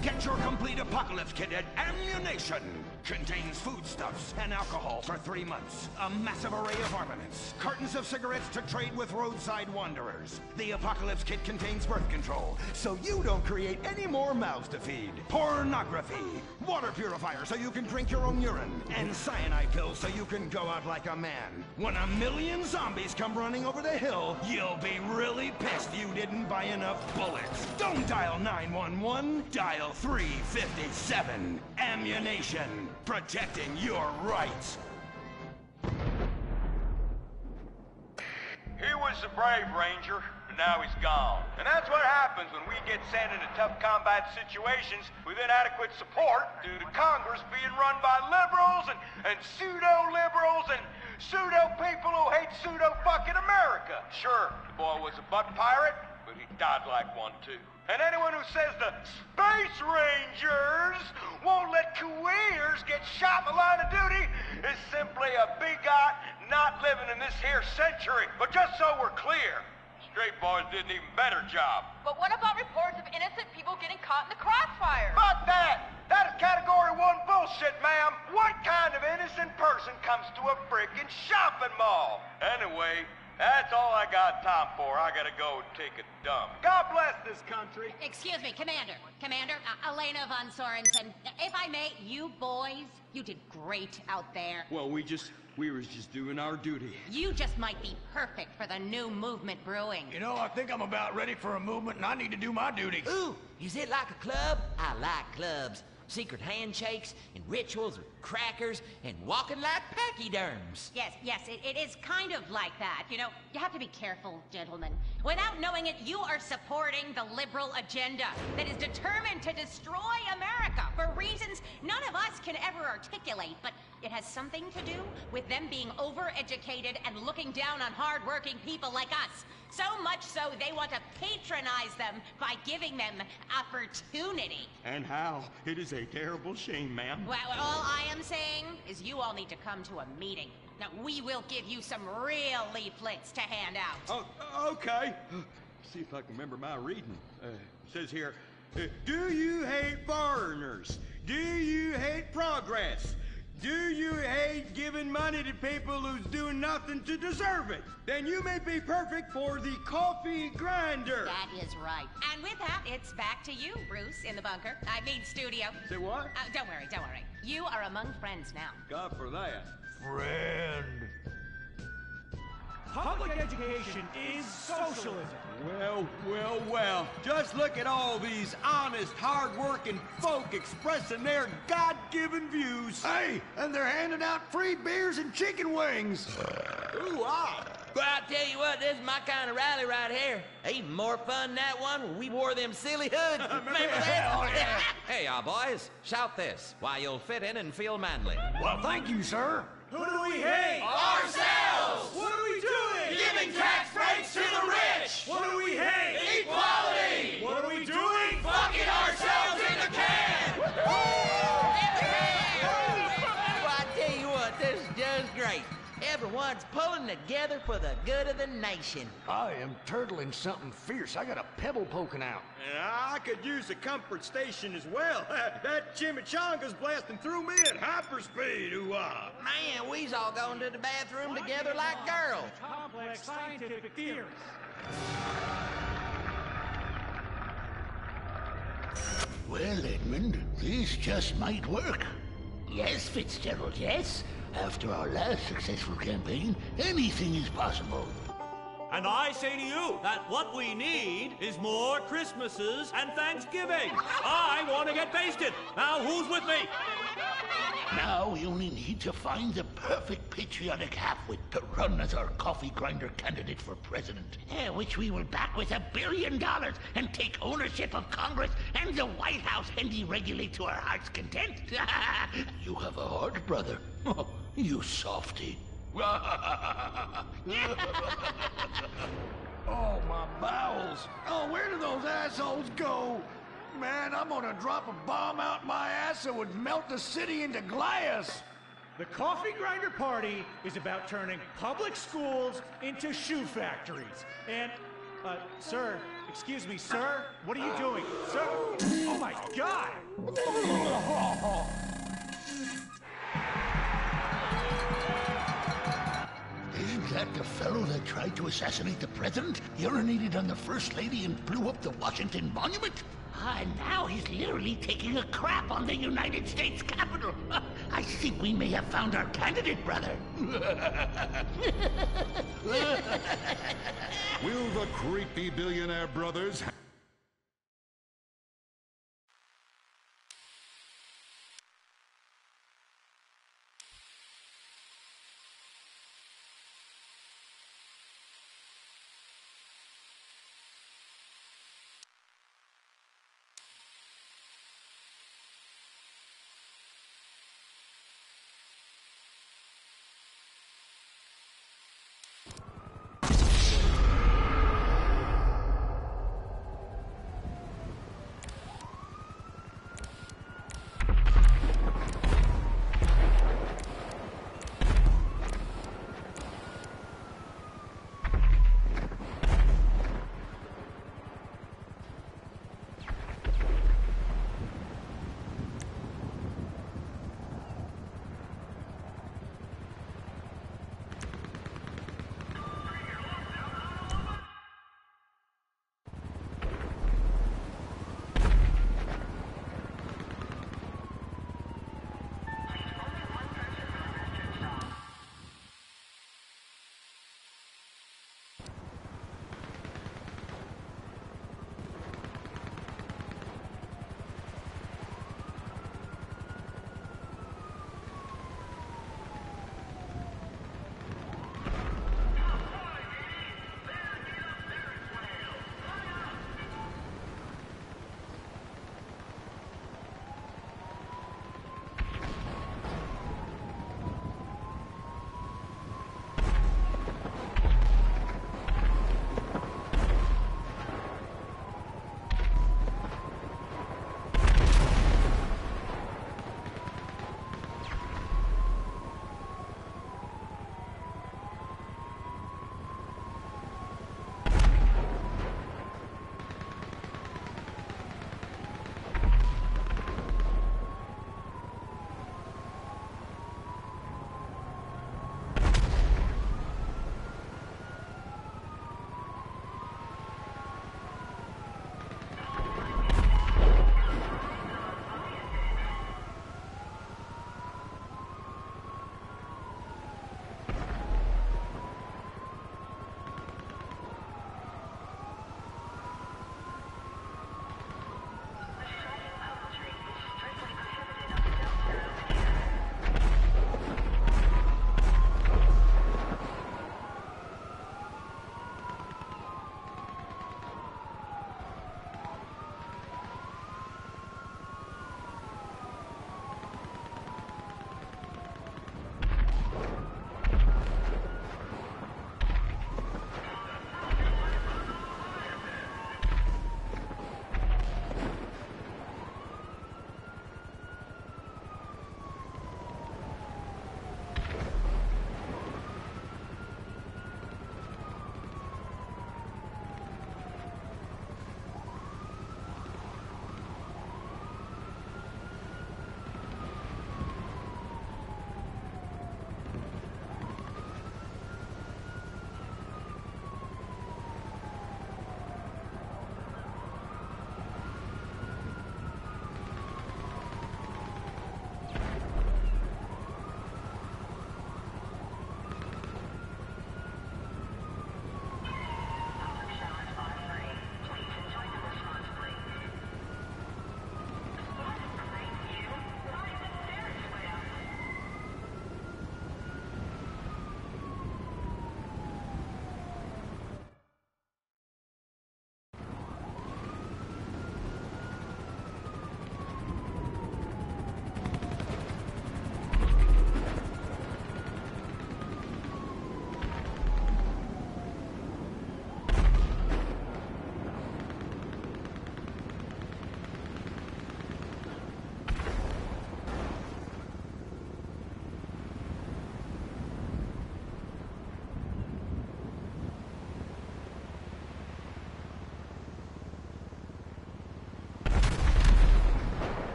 Get your complete apocalypse kit at Ammunition. Contains foodstuffs and alcohol for 3 months. A massive array of armaments. Cartons of cigarettes to trade with roadside wanderers. The apocalypse kit contains birth control, so you don't create any more mouths to feed. Pornography. Water purifier so you can drink your own urine. And cyanide pills so you can go out like a man. When 1,000,000 zombies come running over the hill, you'll be really pissed you didn't buy enough bullets. Don't dial 911, dial 357. Ammunition. Protecting your rights. He was a brave ranger, but now he's gone. And that's what happens when we get sent into tough combat situations with inadequate support due to Congress being run by liberals and pseudo-liberals and pseudo-people who hate pseudo-fucking America. Sure, the boy was a butt pirate, but he died like one too. And anyone who says the Space Rangers won't let Kuwaiters get shot in the line of duty is simply a bigot not living in this here century. But just so we're clear, straight boys did an even better job. But what about reports of innocent people getting caught in the crossfire? Fuck that! That is Category 1 bullshit, ma'am. What kind of innocent person comes to a frickin' shopping mall? Anyway, that's all I got time for. I gotta go take a dump. God bless this country. Excuse me, Commander. Commander, Elena von Sorensen. If I may, you boys, you did great out there. Well, we was just doing our duty. You just might be perfect for the new movement brewing. You know, I think I'm about ready for a movement and I need to do my duty. Ooh, is it like a club? I like clubs. Secret handshakes and rituals with crackers and walking like pachyderms. Yes, it is kind of like that. You know, you have to be careful, gentlemen. Without knowing it, you are supporting the liberal agenda that is determined to destroy America for reasons none of us can ever articulate, but it has something to do with them being overeducated and looking down on hard-working people like us. So much so they want to patronize them by giving them opportunity. And how? It is a terrible shame, ma'am. Well, all I am saying is you all need to come to a meeting. Now, we will give you some real leaflets to hand out. Oh, okay. See if I can remember my reading. It says here, do you hate foreigners? Do you hate progress? Do you hate giving money to people who's doing nothing to deserve it? Then you may be perfect for the coffee grinder. That is right. And with that, it's back to you, Bruce, in the bunker. I mean, studio. Say what? Don't worry. You are among friends now. God for that. Friend. Public education is socialism. Well. Just look at all these honest, hard-working folk expressing their God-given views. Hey, and they're handing out free beers and chicken wings. Ooh, ah. Well, I tell you what, this is my kind of rally right here. Even more fun than that one where we wore them silly hoods. Remember that? Yeah. Hey, y'all boys, shout this while you'll fit in and feel manly. Well, thank you, sir. Who do we hate? Ourselves! What are we doing? Giving tax breaks to the rich! What do we hate? Equality! What are we doing? Fucking ourselves in the can! Well, I tell you what, this is just great. Everyone's pulling together for the good of the nation. I am turtling something fierce. I got a pebble poking out. I could use a comfort station as well. That chimichanga's blasting through me at hyperspeed, ooh-ah. Man, we's all going to the bathroom together like girls. Complex scientific theories. Well, Edmund, this just might work. Yes, Fitzgerald, yes. After our last successful campaign, anything is possible. And I say to you that what we need is more Christmases and Thanksgiving. I want to get basted. Now, who's with me? Now we only need to find the perfect patriotic halfwit to run as our coffee grinder candidate for president. Which we will back with $1 billion and take ownership of Congress and the White House and deregulate to our heart's content. You have a heart, brother. You softy. Oh, my bowels. Oh, where do those assholes go? Man, I'm gonna drop a bomb out my ass that would melt the city into glass. The Coffee Grinder Party is about turning public schools into shoe factories. And, sir, excuse me, sir, what are you doing? Sir, oh my God! Isn't that the fellow that tried to assassinate the president, urinated on the first lady, and blew up the Washington Monument? And now he's literally taking a crap on the United States Capitol. I think we may have found our candidate, brother. Will the creepy billionaire brothers